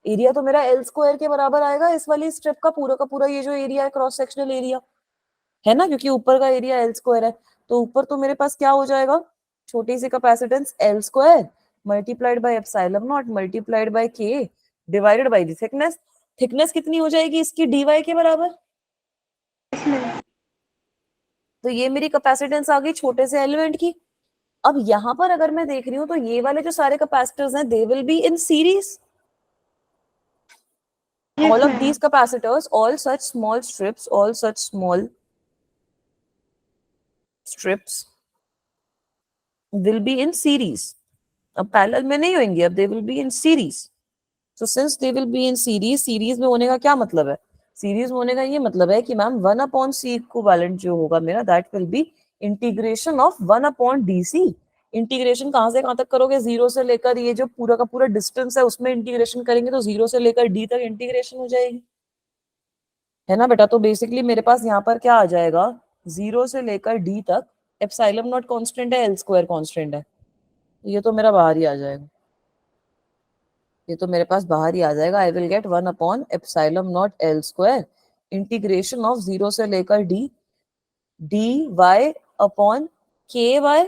[SPEAKER 1] एरिया तो मेरा L स्क्वायर के बराबर आएगा इस वाली स्ट्रिप का पूरा ये जो एरिया है, क्रॉस सेक्शनल एरिया, है ना, क्योंकि ऊपर का एरिया L स्क्वायर है। तो ऊपर तो मेरे पास क्या हो जाएगा, छोटी सी capacitance L square multiplied by epsilon naught multiplied by k divided by the thickness. Thickness कितनी हो जाएगी इसकी, dy के बराबर। तो ये मेरी कैपेसिटेंस आ गई छोटे से एलिमेंट की। अब यहाँ पर अगर मैं देख रही हूँ तो ये वाले जो सारे कैपेसिटर्स हैं they will be in series.
[SPEAKER 2] Yes,
[SPEAKER 1] all of
[SPEAKER 2] ma'am.
[SPEAKER 1] these capacitors, all such small strips will be in series. अब पैरेलल में नहीं होंगे, अब they will be in series. So since they will be in series, series में होने का क्या मतलब है, सीरीज में होने का ये मतलब है कि मैम 1/c इक्विवेलेंट जो होगा मेरा that will B integration of 1/dc। Integration कहां से कहां तक करोगे, जीरो से लेकर ये जो पूरा का पूरा डिस्टेंस है उसमें इंटीग्रेशन करेंगे तो जीरो से लेकर d तक इंटीग्रेशन हो जाएगी, है ना बेटा। तो बेसिकली मेरे पास यहाँ पर क्या आ जाएगा, जीरो से लेकर d तक एप्सिलॉन नॉट कांस्टेंट है, L स्क्वायर कांस्टेंट है, ये तो मेरा बाहर ही आ जाएगा, ये तो मेरे पास बाहर ही आ जाएगा। आई विल गेट 1/एप्सिलॉन naught L square integration of zero से लेकर d dy अपॉन ky।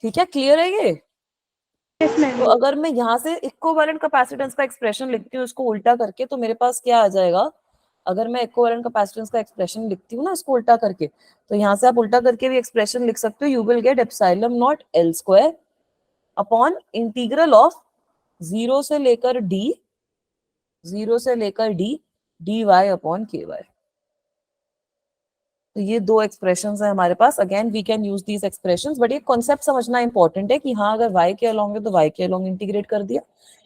[SPEAKER 1] ठीक है, क्लियर है ये।
[SPEAKER 2] Yes, ma'am.
[SPEAKER 1] तो अगर मैं यहाँ से इक्विवेलेंट कैपेसिटेंस का एक्सप्रेशन लिखती हूँ इसको उल्टा करके, तो मेरे पास क्या आ जाएगा, अगर मैं इक्विवेलेंट कैपेसिटेंस का एक्सप्रेशन लिखती हूँ ना इसको उल्टा करके, तो यहाँ से आप उल्टा करके भी एक्सप्रेशन लिख सकते हो। You will get epsilon not L square upon integral of zero से लेकर d dy अपॉन ky। तो ये दो एक्सप्रेशंस है हमारे पास। Again we can use these expressions, but ये कॉन्सेप्ट समझना इंपॉर्टेंट है कि हाँ अगर y के अलोंग है तो y के अलोंग इंटीग्रेट कर दिया,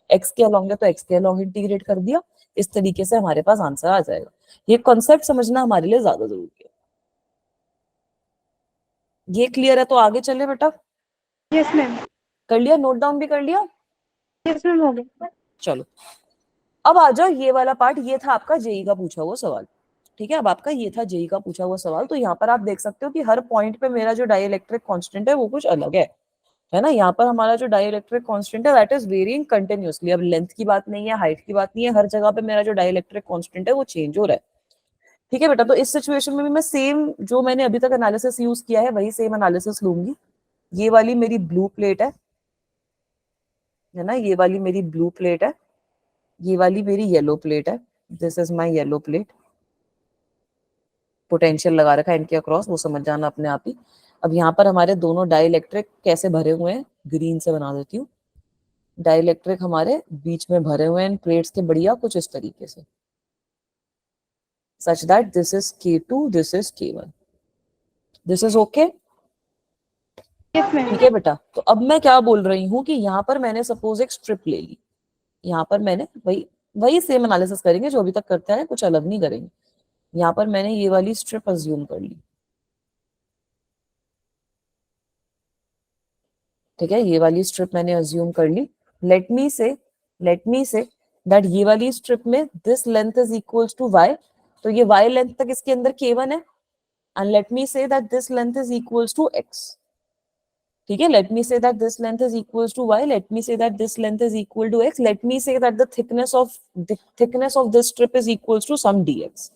[SPEAKER 1] x के अलोंग है तो x के अलोंग इंटीग्रेट कर दिया, इस तरीके से हमारे पास आंसर आ जाएगा। ये कॉन्सेप्ट समझना हमारे लिए ज्यादा जरूरी है। ये क्लियर है तो आगे चले बेटा।
[SPEAKER 2] Yes, ma'am.
[SPEAKER 1] कर लिया, नोट डाउन भी कर लिया।
[SPEAKER 2] Yes, ma'am. हो गया।
[SPEAKER 1] चलो अब आ जाओ ये वाला पार्ट, ये था आपका जेई का पूछा हुआ सवाल। ठीक है, अब आपका ये था जेई का पूछा हुआ सवाल। तो यहाँ पर आप देख सकते हो कि हर पॉइंट पे मेरा जो डाइइलेक्ट्रिक कांस्टेंट है वो कुछ अलग है ना। यहाँ पर हमारा जो डाइइलेक्ट्रिक कांस्टेंट है दैट इज वेरिंग कंटिन्यूअसली। अब लेंथ की बात नहीं है, हाइट की बात नहीं है, हर जगह पे मेरा जो डाइइलेक्ट्रिक कांस्टेंट है वो चेंज हो रहा है। ठीक है बेटा, तो इस सिचुएशन में भी मैं सेम जो मैंने अभी तक एनालिसिस यूज किया है वही सेम एनालिसिस लूंगी। ये वाली मेरी ब्लू प्लेट है ना, ये वाली मेरी ब्लू प्लेट है, ये वाली मेरी येलो प्लेट है, this is my yellow plate. Potential लगा रखा है इनके अक्रॉस, वो समझ जाना अपने आप ही। अब यहाँ पर हमारे दोनों डाइइलेक्ट्रिक कैसे भरे हुए हैं, ग्रीन से बना देती हूँ। डाइइलेक्ट्रिक हमारे बीच में भरे हुए हैं प्लेट्स के बढ़िया कुछ इस तरीके से, such that this is K2, this is K1, this is okay।
[SPEAKER 2] Yes, ma'am.
[SPEAKER 1] ठीक है बेटा, तो अब मैं क्या बोल रही हूँ कि यहाँ पर मैंने सपोज एक स्ट्रिप ले ली, यहाँ पर मैंने वही सेम एनालिसिस करेंगे जो अभी तक करते हैं, कुछ अलग नहीं करेंगे। यहाँ पर मैंने ये वाली स्ट्रिप अज्यूम कर ली, ठीक है, ये वाली स्ट्रिप मैंने अज्यूम कर ली। लेट मी से दैट ये वाली स्ट्रिप में this length is equals to y, तो ये y लेंथ तक इसके अंदर K1 है, and let me say that this length is equals to x। ठीक है, let me say that this length is equals to y, let me say that this length is equal to x, let me say that the thickness of this strip is equals to some dx,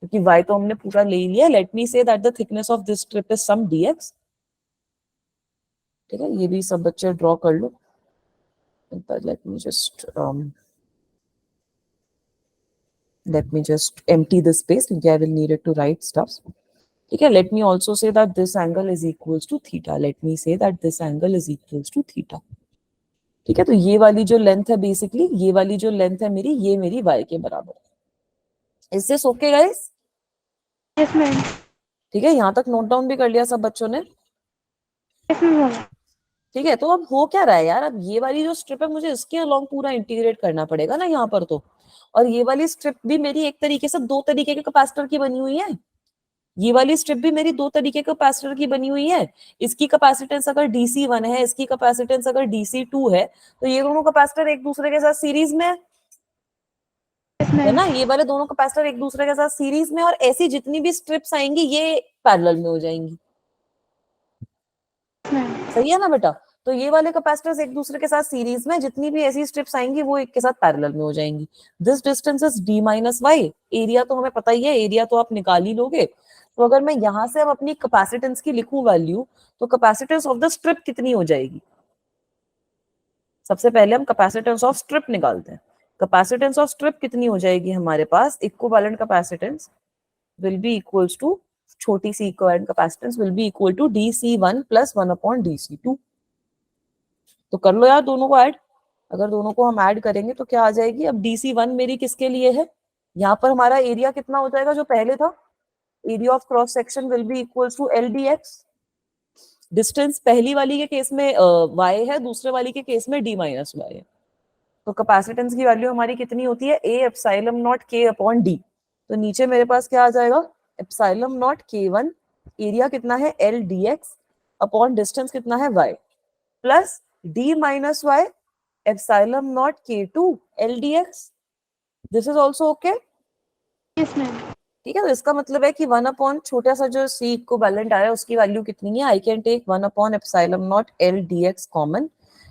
[SPEAKER 1] क्योंकि y तो हमने पूरा ले लिया। let me say that the thickness of this strip is some dx। ठीक है, ये भी सब बच्चे ड्रॉ कर लो. Let me just empty this space क्योंकि I will need it to write stuff. ठीक है, let me also say that this angle is equals to theta. Let me say that this angle is equals to theta. ठीक है, तो ये वाली जो लेंथ है बेसिकली, ये वाली जो लेंथ है मेरी, ये मेरी y के बराबर है. Is this okay guys?
[SPEAKER 2] Yes ma'am.
[SPEAKER 1] ठीक है, यहाँ तक नोट डाउन भी कर लिया सब बच्चों ने?
[SPEAKER 2] Yes ma'am.
[SPEAKER 1] ठीक है, तो अब हो क्या रहा है यार, अब ये वाली जो स्ट्रिप है मुझे इसके अलोंग पूरा इंटीग्रेट करना पड़ेगा ना यहाँ पर तो. और ये वाली स्ट्रिप भी मेरी एक तरीके से दो तरीके के कैपेसिटर की बनी हुई है. ये वाली स्ट्रिप भी मेरी दो तरीके के कैपेसिटर की बनी हुई है. इसकी कैपेसिटेंस अगर DC1 है, इसकी कैपेसिटेंस अगर DC2 है, तो ये दोनों कैपेसिटर एक दूसरे के साथ सीरीज में है ना. ये वाले दोनों कैपेसिटर एक दूसरे के साथ सीरीज में, और ऐसी जितनी भी स्ट्रिप्स आएंगी ये पैरेलल में हो जाएंगी. सही है ना बेटा? तो ये वाले कैपेसिटर्स एक दूसरे के साथ सीरीज में, जितनी भी ऐसी स्ट्रिप्स आएंगी वो एक के साथ पैरेलल में हो जाएंगी. This distance is d minus y. Area तो हमें पता ही है, एरिया तो आप निकाल ही लोगे. तो अगर मैं यहां से अब अपनी कैपेसिटेंस की लिखूं वैल्यू, तो कैपेसिटेंस ऑफ द स्ट्रिप कितनी हो जाएगी? सबसे पहले हम कैपेसिटेंस ऑफ स्ट्रिप निकालते हैं. कैपेसिटेंस ऑफ स्ट्रिप कितनी हो जाएगी हमारे पास? Equivalent capacitance will be equals to, छोटी सी equivalent capacitance will be equal to DC1 plus 1/DC2. तो कर लो यार दोनों को ऐड. अगर दोनों को हम ऐड करेंगे तो क्या आ जाएगी? अब DC1 मेरी किसके लिए है? यहाँ पर हमारा एरिया कितना हो जाएगा जो पहले था? Area of cross section will be equals to LDX. Distance पहली वाली के केस में y है, दूसरे वाली के केस में d माइनस y है. तो कैपेसिटेंस की वैल्यू हमारी कितनी होती है? A epsilon not K upon D. तो नीचे मेरे पास क्या आ जाएगा? एप्सिलॉन नॉट K1, एरिया कितना है LDX, अपॉन डिस्टेंस कितना है y, plus d minus y epsilon naught K2 LDX. This is also okay.
[SPEAKER 2] Yes ma'am.
[SPEAKER 1] ठीक है, तो इसका मतलब है कि 1 अपॉन छोटा सा जो C इक्विवेलेंट आया उसकी वैल्यू कितनी है? I can take 1 upon epsilon naught LDX common,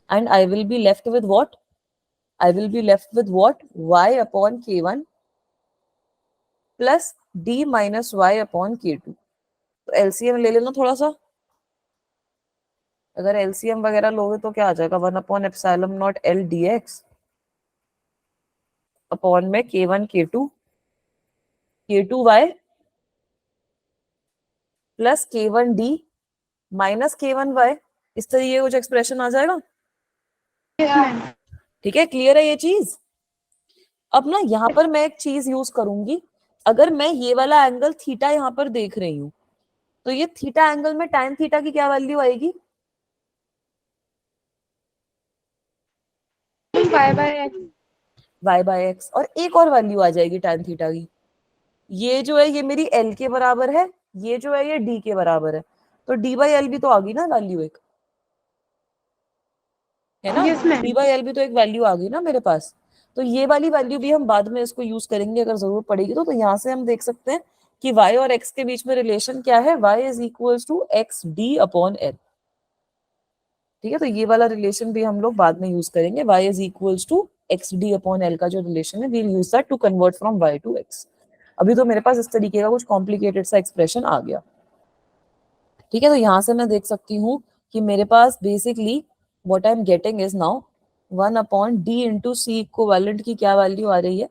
[SPEAKER 1] and I will be left with what? I will be left with what? Y upon K1 plus D minus Y upon K2. तो LCM ले लेना थोड़ा सा. अगर LCM वगैरह लोगे तो क्या आ जाएगा? 1 upon epsilon naught LDX upon में K1 K2 Y plus K1 D minus K1 Y. इस तरीके कुछ एक्सप्रेशन आ जाएगा.
[SPEAKER 2] Yes ma'am.
[SPEAKER 1] ठीक है, क्लियर है ये चीज? अब ना यहाँ पर मैं एक चीज यूज करूंगी. अगर मैं ये वाला एंगल थीटा यहाँ पर देख रही हूँ, तो ये थीटा एंगल में tan थीटा की क्या वैल्यू आएगी? y/x. और एक और वैल्यू आ जाएगी tan थीटा की. ये जो है ये मेरी l के बराबर है, ये जो है ये d के बराबर है. तो d/l भी तो आ गई ना वैल्यू एक, है ना?
[SPEAKER 2] Yes, ma'am.
[SPEAKER 1] d/l भी तो एक वैल्यू आ गई ना मेरे पास. तो ये वाली वैल्यू भी हम बाद में इसको यूज करेंगे अगर जरूरत पड़ेगी तो यहाँ से हम देख सकते हैं कि y और x के बीच में रिलेशन क्या है? y is equals to xd upon l. ठीक है, तो ये वाला रिलेशन भी हम लोग बाद में यूज करेंगे. y is equals to xd upon l का जो रिलेशन है, we'll use that to convert from y to x. अभी तो मेरे पास इस तरीके का कुछ कॉम्प्लिकेटेड सा एक्सप्रेशन आ गया. ठीक है, तो यहाँ से मैं देख सकती हूँ कि मेरे पास basically what I am getting is now 1 upon d into C equivalent की क्या वैल्यू आ रही है?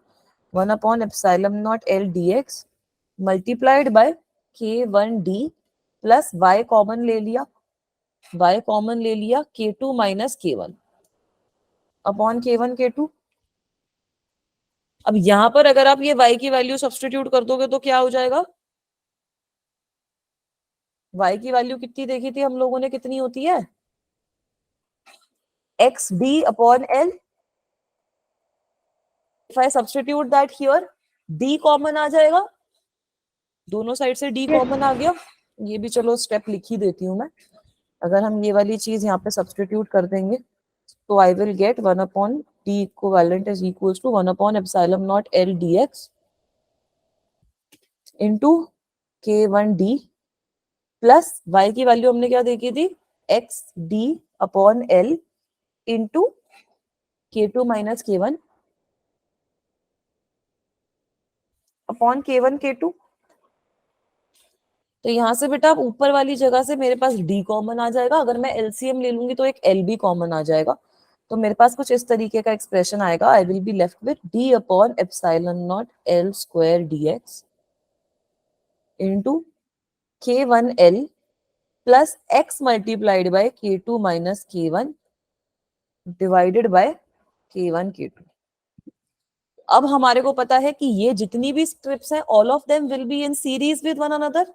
[SPEAKER 1] 1 upon epsilon naught LDX multiplied by K1D plus y common ले लिया, K2 minus K1 upon K1 K2. अब यहां पर अगर आप ये y की वैल्यू सब्स्टिट्यूट कर दोगे तो क्या हो जाएगा? y की वैल्यू कितनी देखी थी हम लोगों ने, कितनी होती है? xd upon l. If I substitute that here, d common आ जाएगा, दोनों साइड से d कॉमन आ गया. ये भी चलो स्टेप लिख ही देती हूँ मैं. अगर हम ये वाली चीज यहाँ पे सब्स्टिट्यूट कर देंगे तो I will get 1 upon d equivalent is equals to 1 upon epsilon naught LDX into K1D plus y की वैल्यू हमने क्या देखी थी? xd upon l into K2 minus K1 upon K1 K2. तो यहाँ से बेटा ऊपर वाली जगह से मेरे पास डी कॉमन आ जाएगा, अगर मैं एलसीएम ले लूंगी तो एक एल भी कॉमन आ जाएगा, तो मेरे पास कुछ इस तरीके का एक्सप्रेशन आएगा, I will be left with D upon epsilon naught L square D X into K one L plus X multiplied by K two minus K one divided by K one K two. अब हमारे को पता है कि ये जितनी भी स्ट्रिप्स हैं all of them will be in series with one another.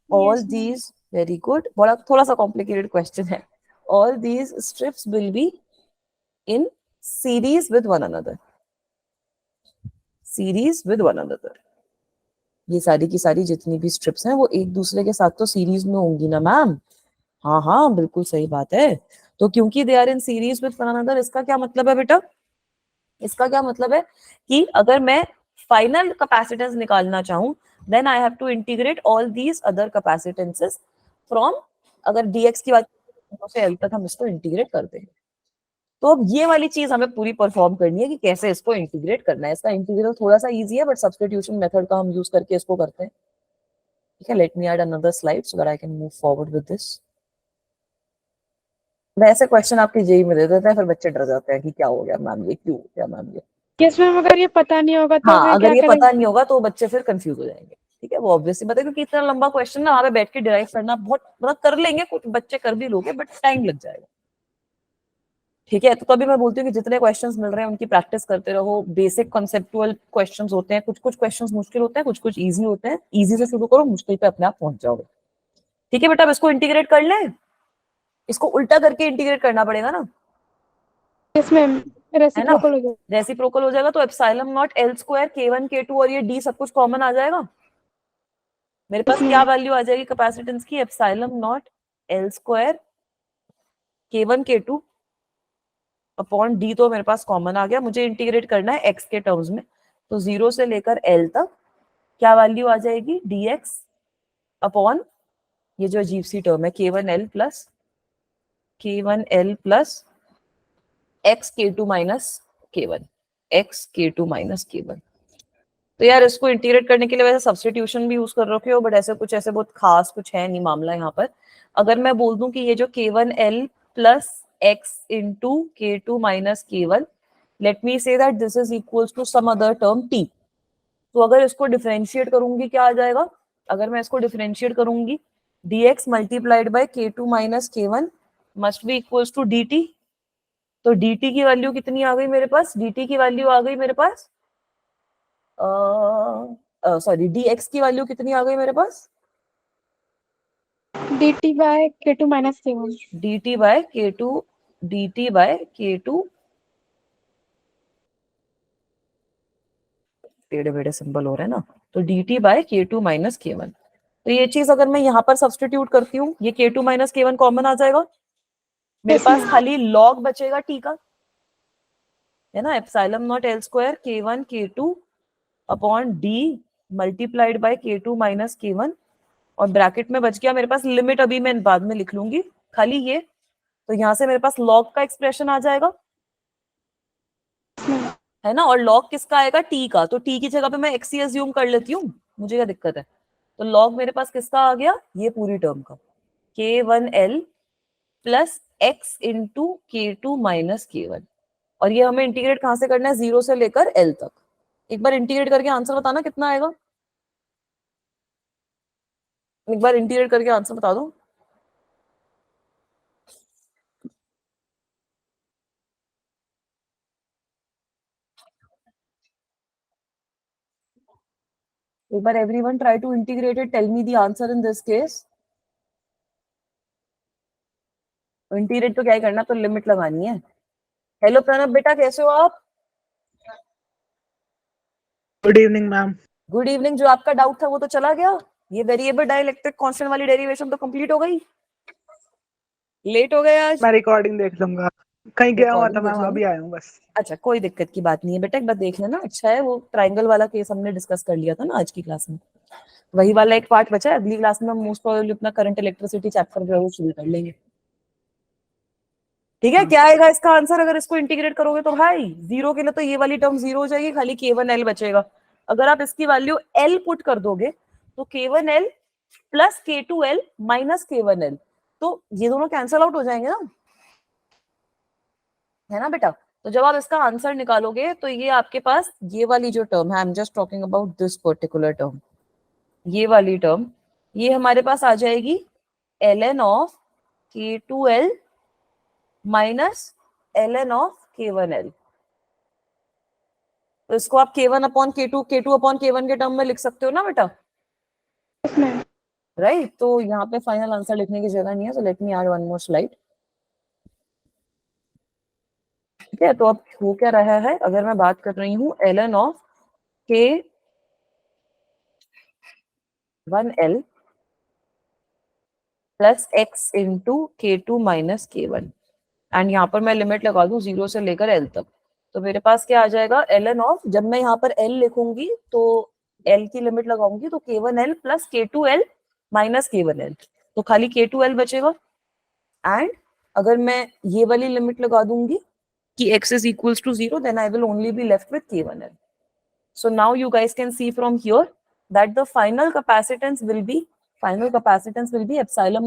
[SPEAKER 1] All
[SPEAKER 4] Yes, ma'am.
[SPEAKER 1] these, very good, बड़ा थोड़ा सा कॉम्प्लिकेटेड क्वेश्चन है। All these strips will be in series with one another. Series with one another. ये सारी की सारी जितनी भी स्ट्रिप्स हैं वो एक दूसरे के साथ तो सीरीज में होंगी ना मैम। हाँ हाँ बिल्कुल सही बात है। तो क्योंकि they are in series with one another, इसका क्या मतलब है बेटा? इसका क्या मतलब है कि अगर मैं फाइनल कैपेसिटेंस निकालना चाहूं then I have to integrate all these other capacitances from, अगर dx की बात करें से l तक हम इसको इंटीग्रेट करते हैं। तो अब ये वाली चीज हमें पूरी परफॉर्म करनी है कि कैसे इसको इंटीग्रेट करना है। इसका इंटीग्रल थोड़ा सा इजी है बट सब्स्टिट्यूशन मेथड का हम यूज करके इसको करते हैं। ठीक है, let me add another slide so that I can move forward with this. वैसे क्वेश्चन आपके जेई में दे देते हैं, फिर बच्चे डर जाते हैं कि क्या हो गया मैम, ये क्यों हो गया मैम ये।
[SPEAKER 2] यस मैम, अगर ये पता नहीं होगा तो
[SPEAKER 1] हाँ,
[SPEAKER 2] फिर
[SPEAKER 1] अगर
[SPEAKER 2] क्या
[SPEAKER 1] ये
[SPEAKER 2] करेंगे?
[SPEAKER 1] पता नहीं होगा तो बच्चे फिर कंफ्यूज हो जाएंगे। ठीक है, वो ऑब्वियसली पता है क्योंकि इतना लंबा क्वेश्चन ना वहां पे बैठ के डिराइव करना बहुत, मतलब कर लेंगे कुछ बच्चे, कर भी लोगे बट टाइम लग जाएगा। ठीक है, तो तभी मैं बोलती हूँ कि जितने क्वेश्चंस मिल रहे हैं उनकी प्रैक्टिस करते रहो। बेसिक कॉन्सेप्चुअल क्वेश्चंस होते हैं, कुछ कुछ क्वेश्चंस मुश्किल होते हैं, कुछ कुछ इजी होते हैं। इजी से शुरू करो, मुश्किल पे अपने आप पहुंच जाओगे। ठीक है बेटा, अब इसको इंटीग्रेट कर ले, इसको उल्टा करके इंटीग्रेट करना पड़ेगा ना,
[SPEAKER 2] यस मैम,
[SPEAKER 1] है ना?
[SPEAKER 2] रेसिप्रोकल हो जाएगा।
[SPEAKER 1] रेसिप्रोकल हो जाएगा तो epsilon naught L square k1 k2 और ये d सब कुछ कॉमन आ जाएगा। मेरे पास क्या वैल्यू आ जाएगी कैपेसिटेंस की? Epsilon naught L square k1 k2 upon d, तो मेरे पास कॉमन आ गया। मुझे इंटीग्रेट करना है x के टर्म्स में, तो 0 से लेकर l तक क्या वैल्यू आ जाएगी? dx अपॉन ये जो अजीब सी टर्म है k1l plus x k2 minus k1, x k2 minus k1। तो यार इसको इंटीग्रेट करने के लिए वैसे सब्स्टिट्यूशन भी यूज कर रखे हो बट ऐसे कुछ, ऐसे बहुत खास कुछ है नहीं मामला यहाँ पर। अगर मैं बोल दूं कि ये जो k1l plus x into k2 minus k1, let me say that this is equals to some other term t, तो अगर इसको डिफरेंशिएट करूंगी क्या आ जाएगा? अगर मैं इसको डिफरेंशिएट करूंगी dx multiplied by k2 minus k1 must be equals to dt। तो dt की वैल्यू कितनी आ गई मेरे पास? dt की वैल्यू आ गई मेरे पास, सॉरी dx की वैल्यू कितनी आ गई मेरे पास?
[SPEAKER 2] dt by k2 minus k1।
[SPEAKER 1] dt by k2 टेढ़े बेढ़े सिंबल हो रहे हैं ना, तो dt by k2 minus k1। तो ये चीज अगर मैं यहाँ पर सब्स्टिट्यूट करती हूँ, ये k2 माइनस k1 कॉमन आ जाएगा, मेरे
[SPEAKER 2] Yes,
[SPEAKER 1] पास
[SPEAKER 2] ma'am.
[SPEAKER 1] खाली log बचेगा t का, है ना? Epsilon naught L square k1 k2 upon d multiplied by k2 minus k1 और ब्रैकेट में बच गया मेरे पास लिमिट, अभी मैं बाद में लिख लूंगी खाली ये। तो यहाँ से मेरे पास log का एक्सप्रेशन आ जाएगा, है ना? और log किसका आएगा? t का। तो t की जगह पे मैं x ही अज्यूम कर लेती हूँ, मुझे क्या दिक्कत है? तो log मेरे पास किसका आ गया? ये पूरी टर्म का k1l plus x into k2 minus k1। और ये हमें इंटीग्रेट कहां से करना है? 0 से लेकर l तक। एक बार इंटीग्रेट करके आंसर बताना कितना आएगा, एक बार इंटीग्रेट करके आंसर बता दो। एक बार everyone try to integrate it, tell me the answer in this case। Integrate तो क्या ही करना, तो लिमिट लगानी है। हेलो प्रणब बेटा, कैसे हो आप?
[SPEAKER 6] Good evening ma'am.
[SPEAKER 1] Good evening. जो आपका डाउट था वो तो चला गया, ये वेरिएबल डाइलेक्ट्रिक कांस्टेंट वाली डेरिवेशन तो कंप्लीट हो गई। लेट हो गए आज।
[SPEAKER 6] मैं रिकॉर्डिंग देख लूंगा, कहीं गया हुआ था
[SPEAKER 1] रिकॉर्डिंग देख
[SPEAKER 6] मैम,
[SPEAKER 1] लेना।
[SPEAKER 6] अभी आया हूँ बस।
[SPEAKER 1] अच्छा, कोई दिक्कत की बात नहीं है बेटा, एक बार देख लेना। अच्छा है, वो ट्रायंगल वाला केस हमने डिस्कस कर लिया था ना आज की क्लास में, वही वाला एक पार्ट बचा है। अगली क्लास में हम मोस्ट प्रोबेबली अपना करंट इलेक्ट्रिसिटी चैप्टर जो है वो शुरू कर लेंगे। ठीक है, क्या आएगा इसका आंसर अगर इसको इंटीग्रेट करोगे तो? भाई 0 के लिए तो ये वाली टर्म 0 हो जाएगी, खाली k1l बचेगा। अगर आप इसकी वैल्यू L पुट कर दोगे तो K1L plus K2L minus K1L, तो ये दोनों कैंसल आउट हो जाएंगे ना, है ना बेटा। तो जब आप इसका आंसर निकालोगे तो ये आपके पास ये वाली जो टर्म है, I am just talking about this particular term, ये वाली टर्म, ये हमारे पास आ जाएगी ln of K2L minus ln of K1L। तो इसको आप K1 upon K2, K2 upon K1 के टर्म में लिख सकते हो ना बेटा,
[SPEAKER 2] यस मैम।
[SPEAKER 1] राइट। तो यहाँ पे फाइनल आंसर लिखने की जगह नहीं है, so let me add one more slide. ठीक है, तो अब हो क्या रहा है, अगर मैं बात कर रही हूँ ln of K1L plus x into K2 minus K1, and यहाँ पर मैं लिमिट लगा दूं 0 से लेकर L तक, तो मेरे पास क्या आ जाएगा ln ऑफ, जब मैं यहाँ पर L लिखूंगी तो L की लिमिट लगाऊंगी तो K1L plus K2L minus K1L, तो खाली K2L बचेगा। एंड अगर मैं ये वाली लिमिट लगा दूंगी कि x is equals to 0, then I will only be left with K1L. So now you guys can see from here that the final capacitance will be epsilon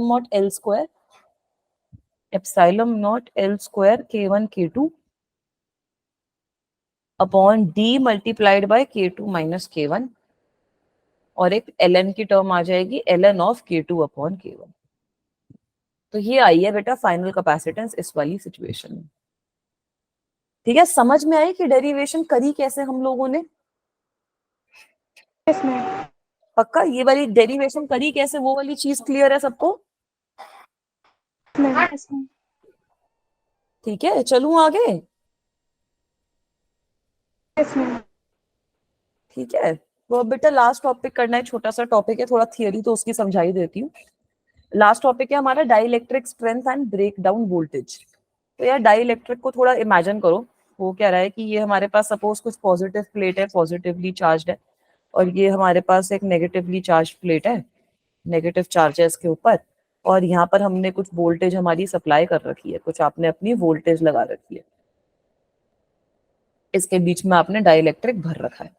[SPEAKER 1] naught L square K1 K2 upon D multiplied by K2 minus K1, और एक ln की टर्म आ जाएगी ln of K2 upon K1। तो ये आई है बेटा फाइनल कैपेसिटेंस इस वाली सिचुएशन में। ठीक है, समझ में आई कि डेरिवेशन करी कैसे हम लोगों ने?
[SPEAKER 2] Yes ma'am.
[SPEAKER 1] पक्का ये वाली डेरिवेशन करी कैसे, वो वाली चीज क्लियर है सबको?
[SPEAKER 4] Yes, ma'am.
[SPEAKER 1] ठीक है, चलूं आगे।
[SPEAKER 2] Yes ma'am.
[SPEAKER 1] ठीक है, तो अब बेटा लास्ट टॉपिक करना है, छोटा सा टॉपिक है, थोड़ा थियरी तो उसकी समझाई देती हूँ। लास्ट टॉपिक है हमारा dielectric strength and break down voltage. तो यार डाइलेक्ट्रिक को थोड़ा इमेजिन करो, वो क्या रहा है कि ये हमारे पास सपोज कुछ पॉजिटिव प्लेट है, पॉजिटिवली चार्ज है, और ये हमारे पास एक नेगेटिवली चार्ज प्लेट है, नेगेटिव चार्ज है इसके ऊपर, और यहाँ पर हमने कुछ वोल्टेज हमारी सप्लाई कर रखी है, कुछ आपने अपनी वोल्टेज लगा रखी है, इसके बीच में आपने डाइलेक्ट्रिक भर रखा है,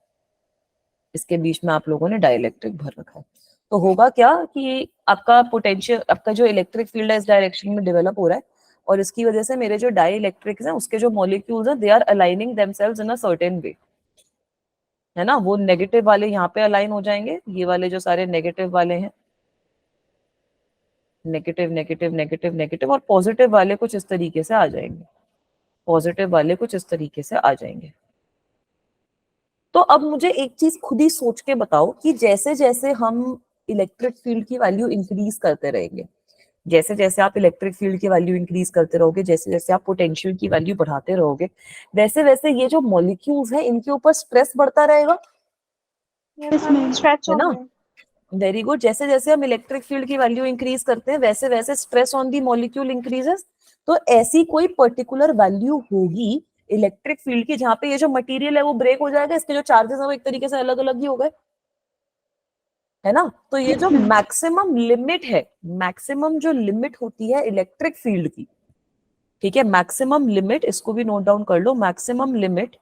[SPEAKER 1] इसके बीच में आप लोगों ने डाइलेक्ट्रिक भर रखा है। तो होगा क्या कि आपका पोटेंशियल, आपका जो इलेक्ट्रिक फील्ड है इस डायरेक्शन में डेवलप हो रहा है, और इसकी वजह से मेरे जो डाइलेक्ट्रिक्स हैं उसके जो मॉलिक्यूल्स हैं they are aligning themselves in a certain way, है ना। वो नेगेटिव वाले यहाँ पे अलाइन हो जाएंगे, ये वाले जो सारे नेगेटिव वाले हैं, नेगेटिव नेगेटिव नेगेटिव नेगेटिव, और पॉजिटिव वाले कुछ इस तरीके से आ जाएंगे, पॉजिटिव वाले कुछ इस तरीके से आ जाएंगे। तो अब मुझे एक चीज खुद ही सोच के बताओ कि जैसे जैसे हम इलेक्ट्रिक फील्ड की वैल्यू इंक्रीज करते रहेंगे, जैसे जैसे आप इलेक्ट्रिक फील्ड की वैल्यू इंक्रीज करते रहोगे, जैसे जैसे आप पोटेंशियल की वैल्यू बढ़ाते रहोगे, वैसे वैसे ये जो मॉलिक्यूल्स हैं इनके ऊपर स्ट्रेस बढ़ता रहेगा,
[SPEAKER 4] Yes, ma'am. Stretch
[SPEAKER 1] है
[SPEAKER 4] हो
[SPEAKER 1] ना।
[SPEAKER 4] गए.
[SPEAKER 1] वेरी गुड, जैसे जैसे हम इलेक्ट्रिक फील्ड की वैल्यू इंक्रीज करते हैं वैसे वैसे stress on the molecule increases. तो ऐसी कोई पर्टिकुलर वैल्यू होगी इलेक्ट्रिक फील्ड की जहां पे ये जो मटेरियल है वो ब्रेक हो जाएगा, इसके जो चार्जेस है वो एक तरीके से अलग अलग ही हो गए, है ना। तो ये जो मैक्सिमम लिमिट है, मैक्सिमम जो लिमिट होती है इलेक्ट्रिक फील्ड की, ठीक है, मैक्सिमम लिमिट, इसको भी नोट डाउन कर लो, maximum limit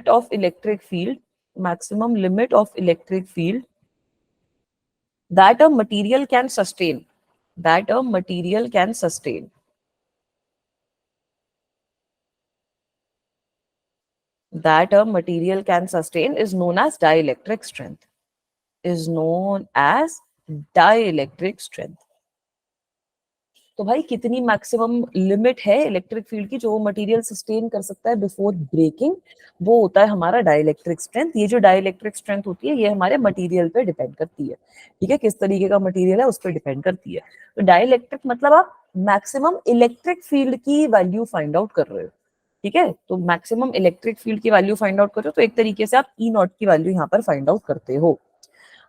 [SPEAKER 1] of electric field, maximum limit of electric field that a material can sustain, that a material can sustain, that a material can sustain is known as dielectric strength, is known as dielectric strength। तो भाई कितनी मैक्सिमम लिमिट है इलेक्ट्रिक फील्ड की जो मटेरियल सस्टेन कर सकता है बिफोर ब्रेकिंग, वो होता है हमारा डाइलेक्ट्रिक स्ट्रेंथ। ये जो डाइलेक्ट्रिक स्ट्रेंथ होती है ये हमारे मटेरियल पे डिपेंड करती है, ठीक है, किस तरीके का मटेरियल है उस पर डिपेंड करती है। तो डाइलेक्ट्रिक मतलब आप मैक्सिमम इलेक्ट्रिक फील्ड की वैल्यू फाइंड आउट कर रहे हो, ठीक है। तो मैक्सिमम इलेक्ट्रिक फील्ड की वैल्यू फाइंड आउट कर रहे हो, तो एक तरीके से आप ई नॉट की वैल्यू यहाँ पर फाइंड आउट करते हो।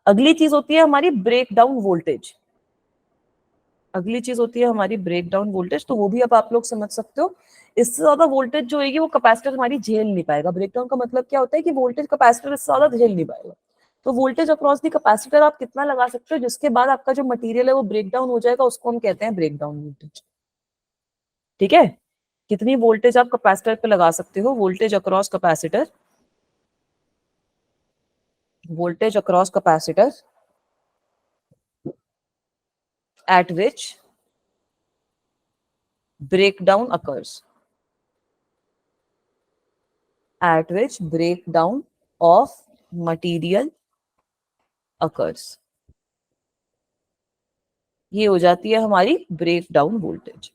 [SPEAKER 1] अगली चीज होती है हमारी ब्रेक डाउन वोल्टेज, अगली चीज होती है हमारी ब्रेक डाउन वोल्टेज। तो वो भी अब आप लोग समझ सकते हो, इससे ज्यादा वोल्टेज जो होगी वो कैपेसिटर हमारी झेल नहीं पाएगा। ब्रेक डाउन का मतलब क्या होता है कि वोल्टेज कैपेसिटर इससे ज्यादा झेल नहीं पाएगा। तो वोल्टेज अक्रॉस दी कैपेसिटर आप कितना लगा सकते हो जिसके बाद आपका जो मटेरियल है वो ब्रेक डाउन हो जाएगा, उसको हम कहते हैं ब्रेक डाउन वोल्टेज, ठीक है। कितनी वोल्टेज आप कैपेसिटर पे लगा सकते हो? Voltage across capacitor, voltage across capacitor at which breakdown occurs, at which breakdown of material occurs. ये हो जाती है हमारी ब्रेकडाउन वोल्टेज,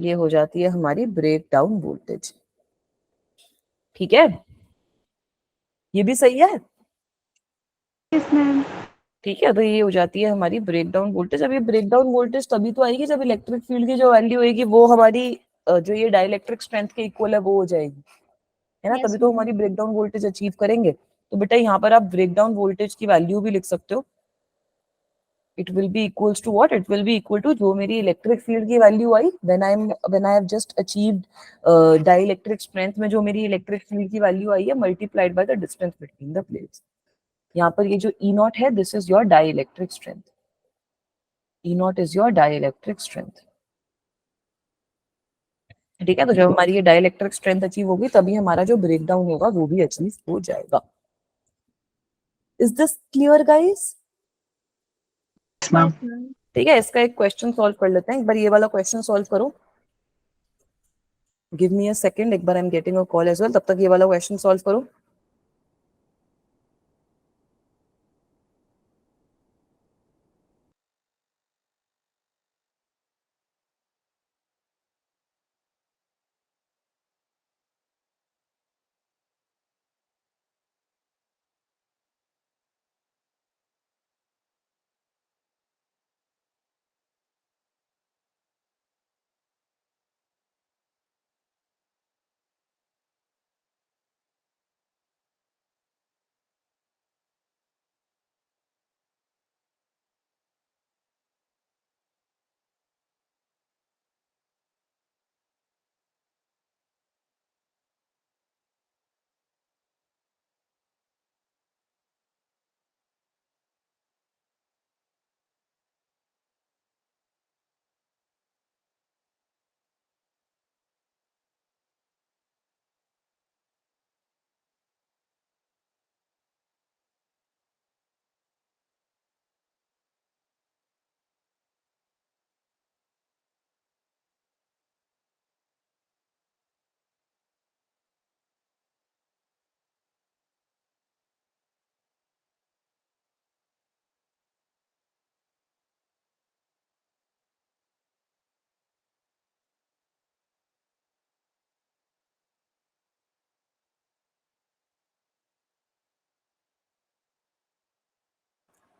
[SPEAKER 1] ये हो जाती है हमारी ब्रेकडाउन वोल्टेज। ठीक है, ये भी सही है।
[SPEAKER 2] Yes ma'am.
[SPEAKER 1] ठीक है, तो ये हो जाती है हमारी ब्रेकडाउन वोल्टेज। अब ये ब्रेकडाउन वोल्टेज तभी तो आएगी जब इलेक्ट्रिक फील्ड की जो वैल्यू होगी वो हमारी जो ये डाइलेक्ट्रिक स्ट्रेंथ के इक्वल है वो हो जाएगी, है ना।
[SPEAKER 4] Yes,
[SPEAKER 1] तभी तो
[SPEAKER 4] ma'am.
[SPEAKER 1] हमारी ब्रेकडाउन वोल्टेज अचीव करेंगे। तो बेटा यहाँ पर आप ब्रेकडाउन वोल्टेज की वैल्यू भी लिख सकते हो। It will be equals to what? It will be equal to जो मेरी इलेक्ट्रिक फील्ड की वैल्यू आई when I have just achieved dielectric strength में जो मेरी इलेक्ट्रिक फील्ड की वैल्यू आई है multiplied by the distance between the plates. यहाँ पर ये जो ई नॉट है this is your dielectric strength, E naught is your dielectric strength. ठीक है, तो जब हमारी ये डाइलेक्ट्रिक स्ट्रेंथ अचीव होगी तभी हमारा जो ब्रेकडाउन होगा वो भी अचीव हो जाएगा। Is this clear guys?
[SPEAKER 6] Yes, ma'am.
[SPEAKER 4] Yes, ma'am.
[SPEAKER 1] ठीक है, इसका एक क्वेश्चन सॉल्व कर लेते हैं। एक बार ये वाला क्वेश्चन सॉल्व करो, गिव मी अ सेकंड। एक बार I am getting a call as well, तब तक ये वाला क्वेश्चन सॉल्व करो।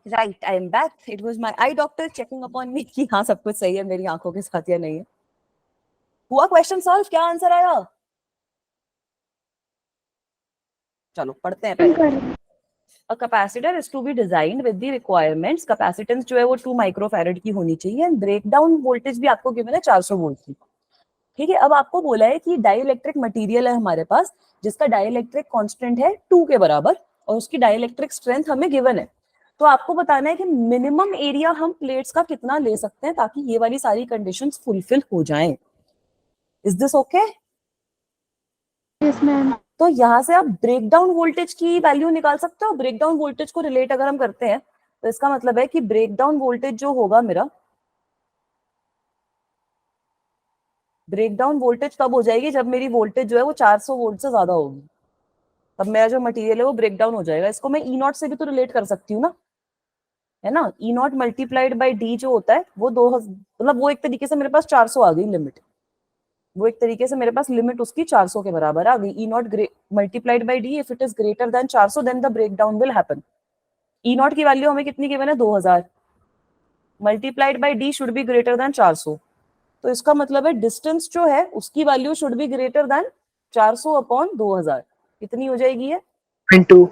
[SPEAKER 1] Right, I am back. It was my eye doctor checking upon me कि हाँ सब कुछ सही है मेरी आंखों के साथ या नहीं है। हुआ क्वेश्चन सॉल्व? क्या आंसर आया? चलो पढ़ते हैं पहले। A capacitor is to be designed with the requirements, capacitance जो है वो 2 माइक्रोफैरड की होनी चाहिए एंड ब्रेकडाउन वोल्टेज भी आपको गिवन है 400 वोल्ट की। ठीक है, अब आपको बोला है कि डाइलेक्ट्रिक मटेरियल है हमारे पास जिसका डाइलेक्ट्रिक कांस्टेंट है 2 के बराबर और उसकी डाइलेक्ट्रिक स्ट्रेंथ हमें गिवन है। तो आपको बताना है कि मिनिमम एरिया हम प्लेट्स का कितना ले सकते हैं ताकि ये वाली सारी कंडीशंस फुलफिल हो जाएं। Is this okay?
[SPEAKER 2] Yes ma'am.
[SPEAKER 1] तो यहाँ से आप ब्रेकडाउन वोल्टेज की वैल्यू निकाल सकते हो। ब्रेकडाउन वोल्टेज को रिलेट अगर हम करते हैं तो इसका मतलब है कि ब्रेकडाउन वोल्टेज जो होगा मेरा, ब्रेकडाउन वोल्टेज तब हो जाएगी जब मेरी वोल्टेज जो है वो 400 वोल्ट से ज्यादा होगी, तब मेरा जो मटेरियल है वो ब्रेकडाउन हो जाएगा। इसको मैं ई नॉट से भी तो रिलेट कर सकती हूँ ना, है ना। ई नॉट मल्टीप्लाइड बाई डी जो होता है वो मतलब वो एक तरीके से मेरे पास 400 आ गई लिमिट, वो एक तरीके से मेरे पास लिमिट उसकी 400 के बराबर आ गई। E naught multiplied by D, if it is greater than 400 then the breakdown will happen. E naught की वैल्यू हमें कितनी गिवन है? 2000 multiplied by D should be greater than 400। तो इसका मतलब है डिस्टेंस जो है उसकी value should be greater than 400 upon 2000। कितनी हो जाएगी ये?
[SPEAKER 6] 0.2।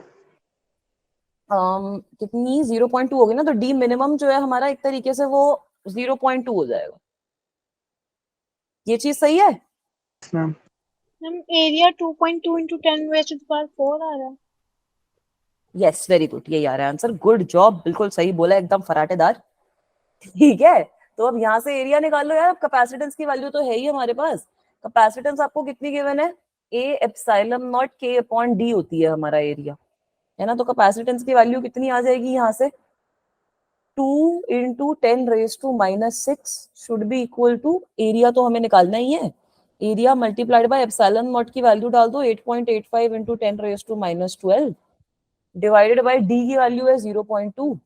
[SPEAKER 1] कितनी? 0.2 होगी ना। तो डी मिनिमम जो है हमारा एक तरीके से वो 0.2 हो जाएगा। ये चीज सही है?
[SPEAKER 6] Yes, ma'am.
[SPEAKER 4] Ma'am, area 2.2 into 10 raised to the power 4 आ रहा है।
[SPEAKER 1] यस, वेरी गुड, यही आ रहा है आंसर। गुड जॉब, बिल्कुल सही बोला, एकदम फराटेदार। ठीक है, तो अब यहाँ से एरिया निकाल लो यार। कैपेसिटेंस की वैल्यू तो है ही हमारे पास। कैपेसिटेंस आपको कितनी गिवन है? A epsilon not K upon D होती है हमारा एरिया, है ना। तो कैपेसिटेंस की वैल्यू कितनी आ जाएगी यहाँ से? 2 into 10⁻⁻6 should be equal to, area तो हमें निकालना ही है, area multiplied by epsilon naught की वैल्यू डाल दो 8.85 इंटू 10⁻⁻12 डिवाइडेड बाय डी की वैल्यू है 0.2।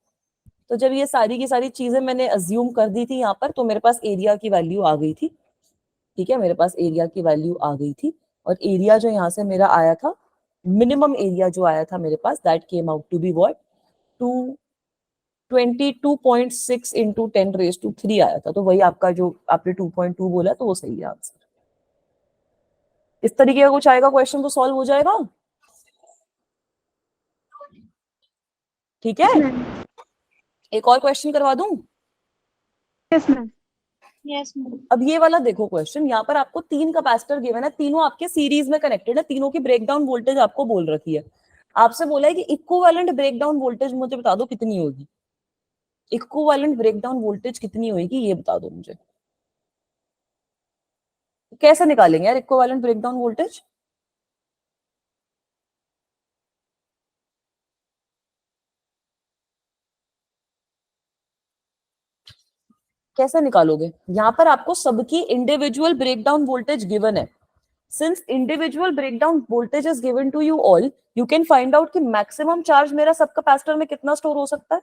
[SPEAKER 1] तो जब ये सारी की सारी चीजें मैंने अज्यूम कर दी थी यहाँ पर, तो मेरे पास एरिया की वैल्यू आ गई थी। ठीक है, मेरे पास एरिया की वैल्यू आ गई थी, और एरिया जो यहाँ से मेरा आया था, मिनिमम एरिया जो आया था मेरे पास, that came out to be what, 22.6 into 10⁻³ आया था। तो वही आपका जो आपने 2.2 बोला, तो वो सही है आंसर। इस तरीके का कुछ आएगा क्वेश्चन तो सॉल्व हो जाएगा। ठीक है,
[SPEAKER 2] Yes, ma'am.
[SPEAKER 1] एक और क्वेश्चन करवा दूं?
[SPEAKER 2] Yes, ma'am.
[SPEAKER 4] Yes ma'am.
[SPEAKER 1] अब ये वाला देखो क्वेश्चन, यहाँ पर आपको 3 कैपेसिटर गिवन है, तीनों आपके सीरीज में कनेक्टेड है, तीनों की ब्रेकडाउन वोल्टेज आपको बोल रखी है। आपसे बोला है कि इक्विवेलेंट ब्रेकडाउन वोल्टेज मुझे बता दो कितनी होगी। इक्विवेलेंट ब्रेकडाउन वोल्टेज कितनी होगी ये बता दो मुझे। कैसे निकालेंगे यार इक्विवेलेंट ब्रेकडाउन वोल्टेज? कैसे निकालोगे? यहाँ पर आपको सबकी इंडिविजुअल ब्रेकडाउन वोल्टेज गिवन है। Since individual breakdown voltage is given to you all, you can find out कि मैक्सिमम चार्ज मेरा सब कैपेसिटर में कितना स्टोर हो सकता है।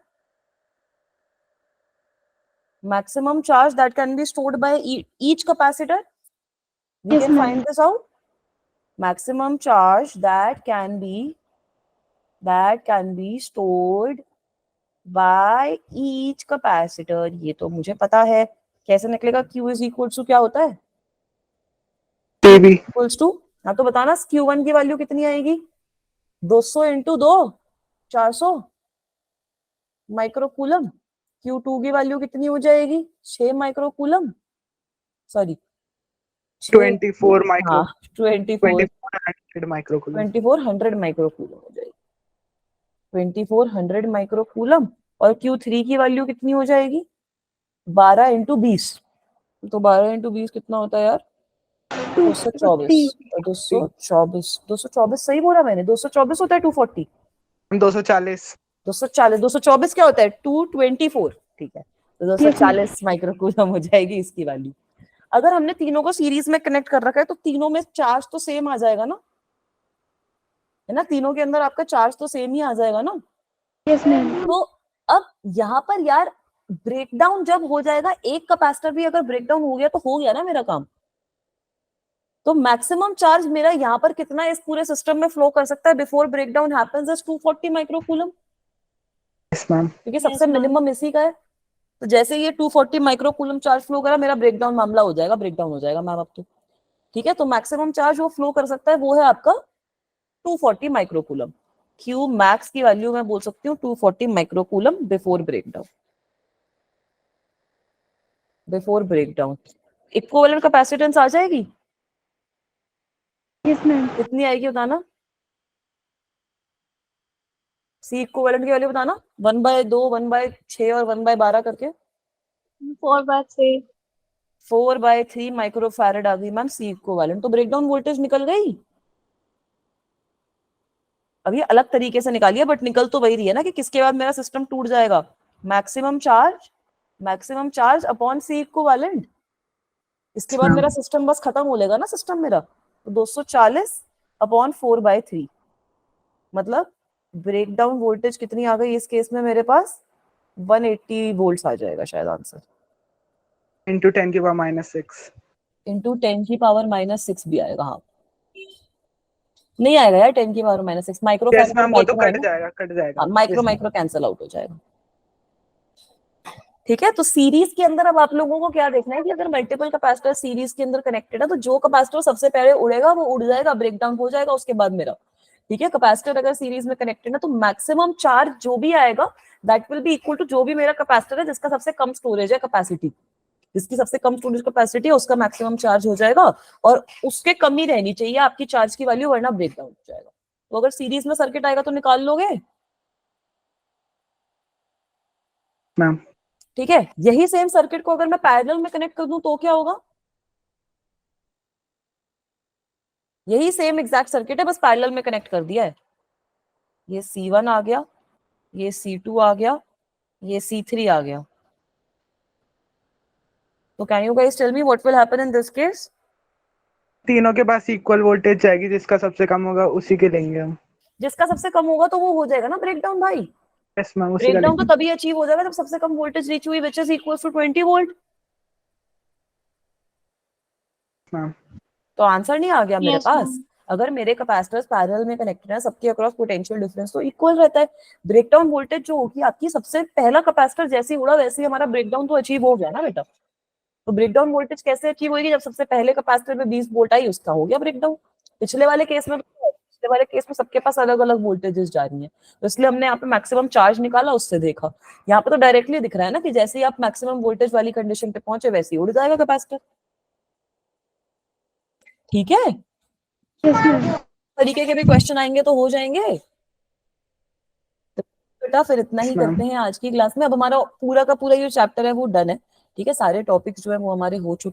[SPEAKER 1] Maximum charge that can be stored by each capacitor, we
[SPEAKER 2] Yes,
[SPEAKER 1] can
[SPEAKER 2] ma'am.
[SPEAKER 1] find this out. Maximum charge that can be stored by each capacitor, ये तो मुझे पता है। कैसे निकलेगा? Q is equals to क्या होता है?
[SPEAKER 6] TB
[SPEAKER 1] इक्वल्स टू, हाँ तो बताना Q1 की वैल्यू कितनी आएगी? 200 इंटू 2 400 माइक्रोकूलम। Q2 की वैल्यू कितनी हो जाएगी? 6 माइक्रोकूलम, सॉरी
[SPEAKER 6] 24 माइक्रो
[SPEAKER 1] हाँ
[SPEAKER 6] 2400 माइक्रोकूलम
[SPEAKER 1] 2400 माइक्रोकूलम हो जाएगी, 2400 माइक्रोकूलम। और Q3 की वैल्यू कितनी हो जाएगी? 12 इंटू 20। तो 12 इंटू 20 कितना होता है यार? 224। 224 सही बोला मैंने? 224 होता है 240?
[SPEAKER 6] 240
[SPEAKER 1] 224 क्या होता है? 224। ठीक है, तो 240 माइक्रोकूलम हो जाएगी इसकी वैल्यू। अगर हमने तीनों को सीरीज में कनेक्ट कर रखा है तो तीनों में चार्ज तो सेम आ जाएगा ना, है ना। तीनों के अंदर आपका चार्ज तो सेम ही आ जाएगा ना।
[SPEAKER 2] Yes, ma'am.
[SPEAKER 1] तो अब यहाँ पर यार ब्रेकडाउन जब हो जाएगा, एक कैपेसिटर भी अगर ब्रेकडाउन हो गया तो हो गया ना मेरा काम। तो मैक्सिमम चार्ज मेरा यहाँ पर कितना इस पूरे सिस्टम में फ्लो कर सकता है before breakdown happens is 240 microcoulomb,
[SPEAKER 6] yes ma'am
[SPEAKER 1] क्योंकि सबसे मिनिमम इसी का है। तो जैसे ये 240 माइक्रोकूलम चार्ज फ्लो करा, मेरा ब्रेकडाउन मामला हो जाएगा, ब्रेकडाउन हो जाएगा मैम अब तो। ठीक है, तो मैक्सिमम चार्ज वो फ्लो कर सकता है वो है आपका 240 माइक्रोकूलम। क्यू मैक्स की वैल्यू मैं बोल सकती हूँ 240 microcoulomb before breakdown. Before breakdown equivalent capacitance आ जाएगी।
[SPEAKER 2] Yes, ma'am.
[SPEAKER 1] कितनी आएगी बताना? सी इक्विवेलेंट की वैल्यू बताना, 1/2 1/6 और 1/12 करके।
[SPEAKER 4] 4/3
[SPEAKER 1] 4/3 माइक्रोफैरेड आ गई मैम सी इक्विवेलेंट। तो ब्रेकडाउन वोल्टेज निकल गई। अब ये अलग तरीके से निकालिए, बट निकल तो वही रही है ना कि किसके बाद मेरा सिस्टम टूट जाएगा। Maximum charge upon C equivalent. इसके बाद मेरा सिस्टम बस खत्म हो जाएगा ना सिस्टम मेरा। तो 240 अपॉन 4/3, मतलब ब्रेकडाउन वोल्टेज कितनी आ गई इस केस में मेरे पास? 180 वोल्ट्स आ जाएगा शायद आंसर।
[SPEAKER 6] इंटू 10 की पावर -6
[SPEAKER 1] इंटू 10 की पावर -6 भी आएगा। हाँ नहीं आएगा यार 10 की पावर -6, माइक्रो
[SPEAKER 6] यस मैम वो तो कट जाएगा
[SPEAKER 1] माइक्रो माइक्रो कैंसिल आउट हो जाएगा। ठीक है, तो सीरीज के अंदर अब आप लोगों को क्या देखना है कि अगर मल्टीपल कैपेसिटर सीरीज के अंदर कनेक्टेड है तो जो कैपेसिटर सबसे पहले उड़ेगा वो उड़ जाएगा, ब्रेकडाउन हो जाएगा उसके बाद मेरा। ठीक है, कैपेसिटर अगर सीरीज में कनेक्टेड है तो मैक्सिमम चार्ज जो भी आएगा that will be equal to जो भी मेरा कैपेसिटर है जिसका सबसे कम स्टोरेज है कैपेसिटी, जिसकी सबसे कम स्टोरेज कैपेसिटी है उसका मैक्सिमम चार्ज हो जाएगा, और उसके कम ही रहनी चाहिए आपकी चार्ज की वैल्यू, वरना ब्रेकडाउन हो जाएगा। तो अगर सीरीज में सर्किट आएगा तो निकाल लोगे
[SPEAKER 6] मैम।
[SPEAKER 1] ठीक है, यही सेम सर्किट को अगर मैं पैरेलल में कनेक्ट कर दूं तो क्या होगा? यही सेम एग्जैक्ट सर्किट है, बस पैरेलल में कनेक्ट कर दिया है। ये C1 आ गया, ये C2 आ गया, ये C3 आ गया। तो can you guys tell me what will happen in this case?
[SPEAKER 6] तीनों के पास इक्वल वोल्टेज जाएगी, जिसका सबसे कम होगा उसी के लेंगे हम।
[SPEAKER 1] जिसका सबसे कम होगा तो वो हो जाएगा ना ब्रेकडाउन भाई।
[SPEAKER 6] यस मैम, उसी का
[SPEAKER 1] ब्रेकडाउन तो
[SPEAKER 6] लेंगे।
[SPEAKER 1] तभी अचीव हो जाएगा जब सबसे कम वोल्टेज रीच हुई, which is equal to 20 volt.
[SPEAKER 6] Ma'am
[SPEAKER 1] तो आंसर नहीं आ गया मेरे
[SPEAKER 4] Yes,
[SPEAKER 1] पास?
[SPEAKER 4] ma'am.
[SPEAKER 1] अगर मेरे कैपेसिटर्स पैरेलल में कनेक्टेड है, सबके अक्रॉस पोटेंशियल डिफरेंस तो इक्वल रहता है। ब्रेकडाउन वोल्टेज जो होगी आपकी, सबसे पहला कैपेसिटर जैसे ही उड़ा वैसे ही हमारा ब्रेकडाउन तो अचीव हो गया ना बेटा। तो ब्रेकडाउन वोल्टेज कैसे अचीव होगी? जब सबसे पहले कैपेसिटर में 20 वोल्ट आई, उसका हो गया ब्रेकडाउन। पिछले वाले केस में सबके पास अलग अलग वोल्टेजेस जा रही हैं, तो इसलिए हमने यहाँ पे मैक्सिमम चार्ज निकाला, उससे देखा। यहाँ पे तो डायरेक्टली दिख रहा है ना कि जैसे ही आप मैक्सिमम वोल्टेज वाली कंडीशन पे पहुंचे वैसे ही उड़ जाएगा कैपेसिटर। ठीक है,
[SPEAKER 2] यस मैम।
[SPEAKER 1] तरीके के भी क्वेश्चन आएंगे तो हो जाएंगे। तो बेटा फिर इतना ही
[SPEAKER 6] Yes, ma'am.
[SPEAKER 1] करते हैं आज की क्लास में। अब हमारा पूरा का पूरा ये चैप्टर है वो डन है। ठीक है, सारे टॉपिक्स जो है वो हमारे हो चुके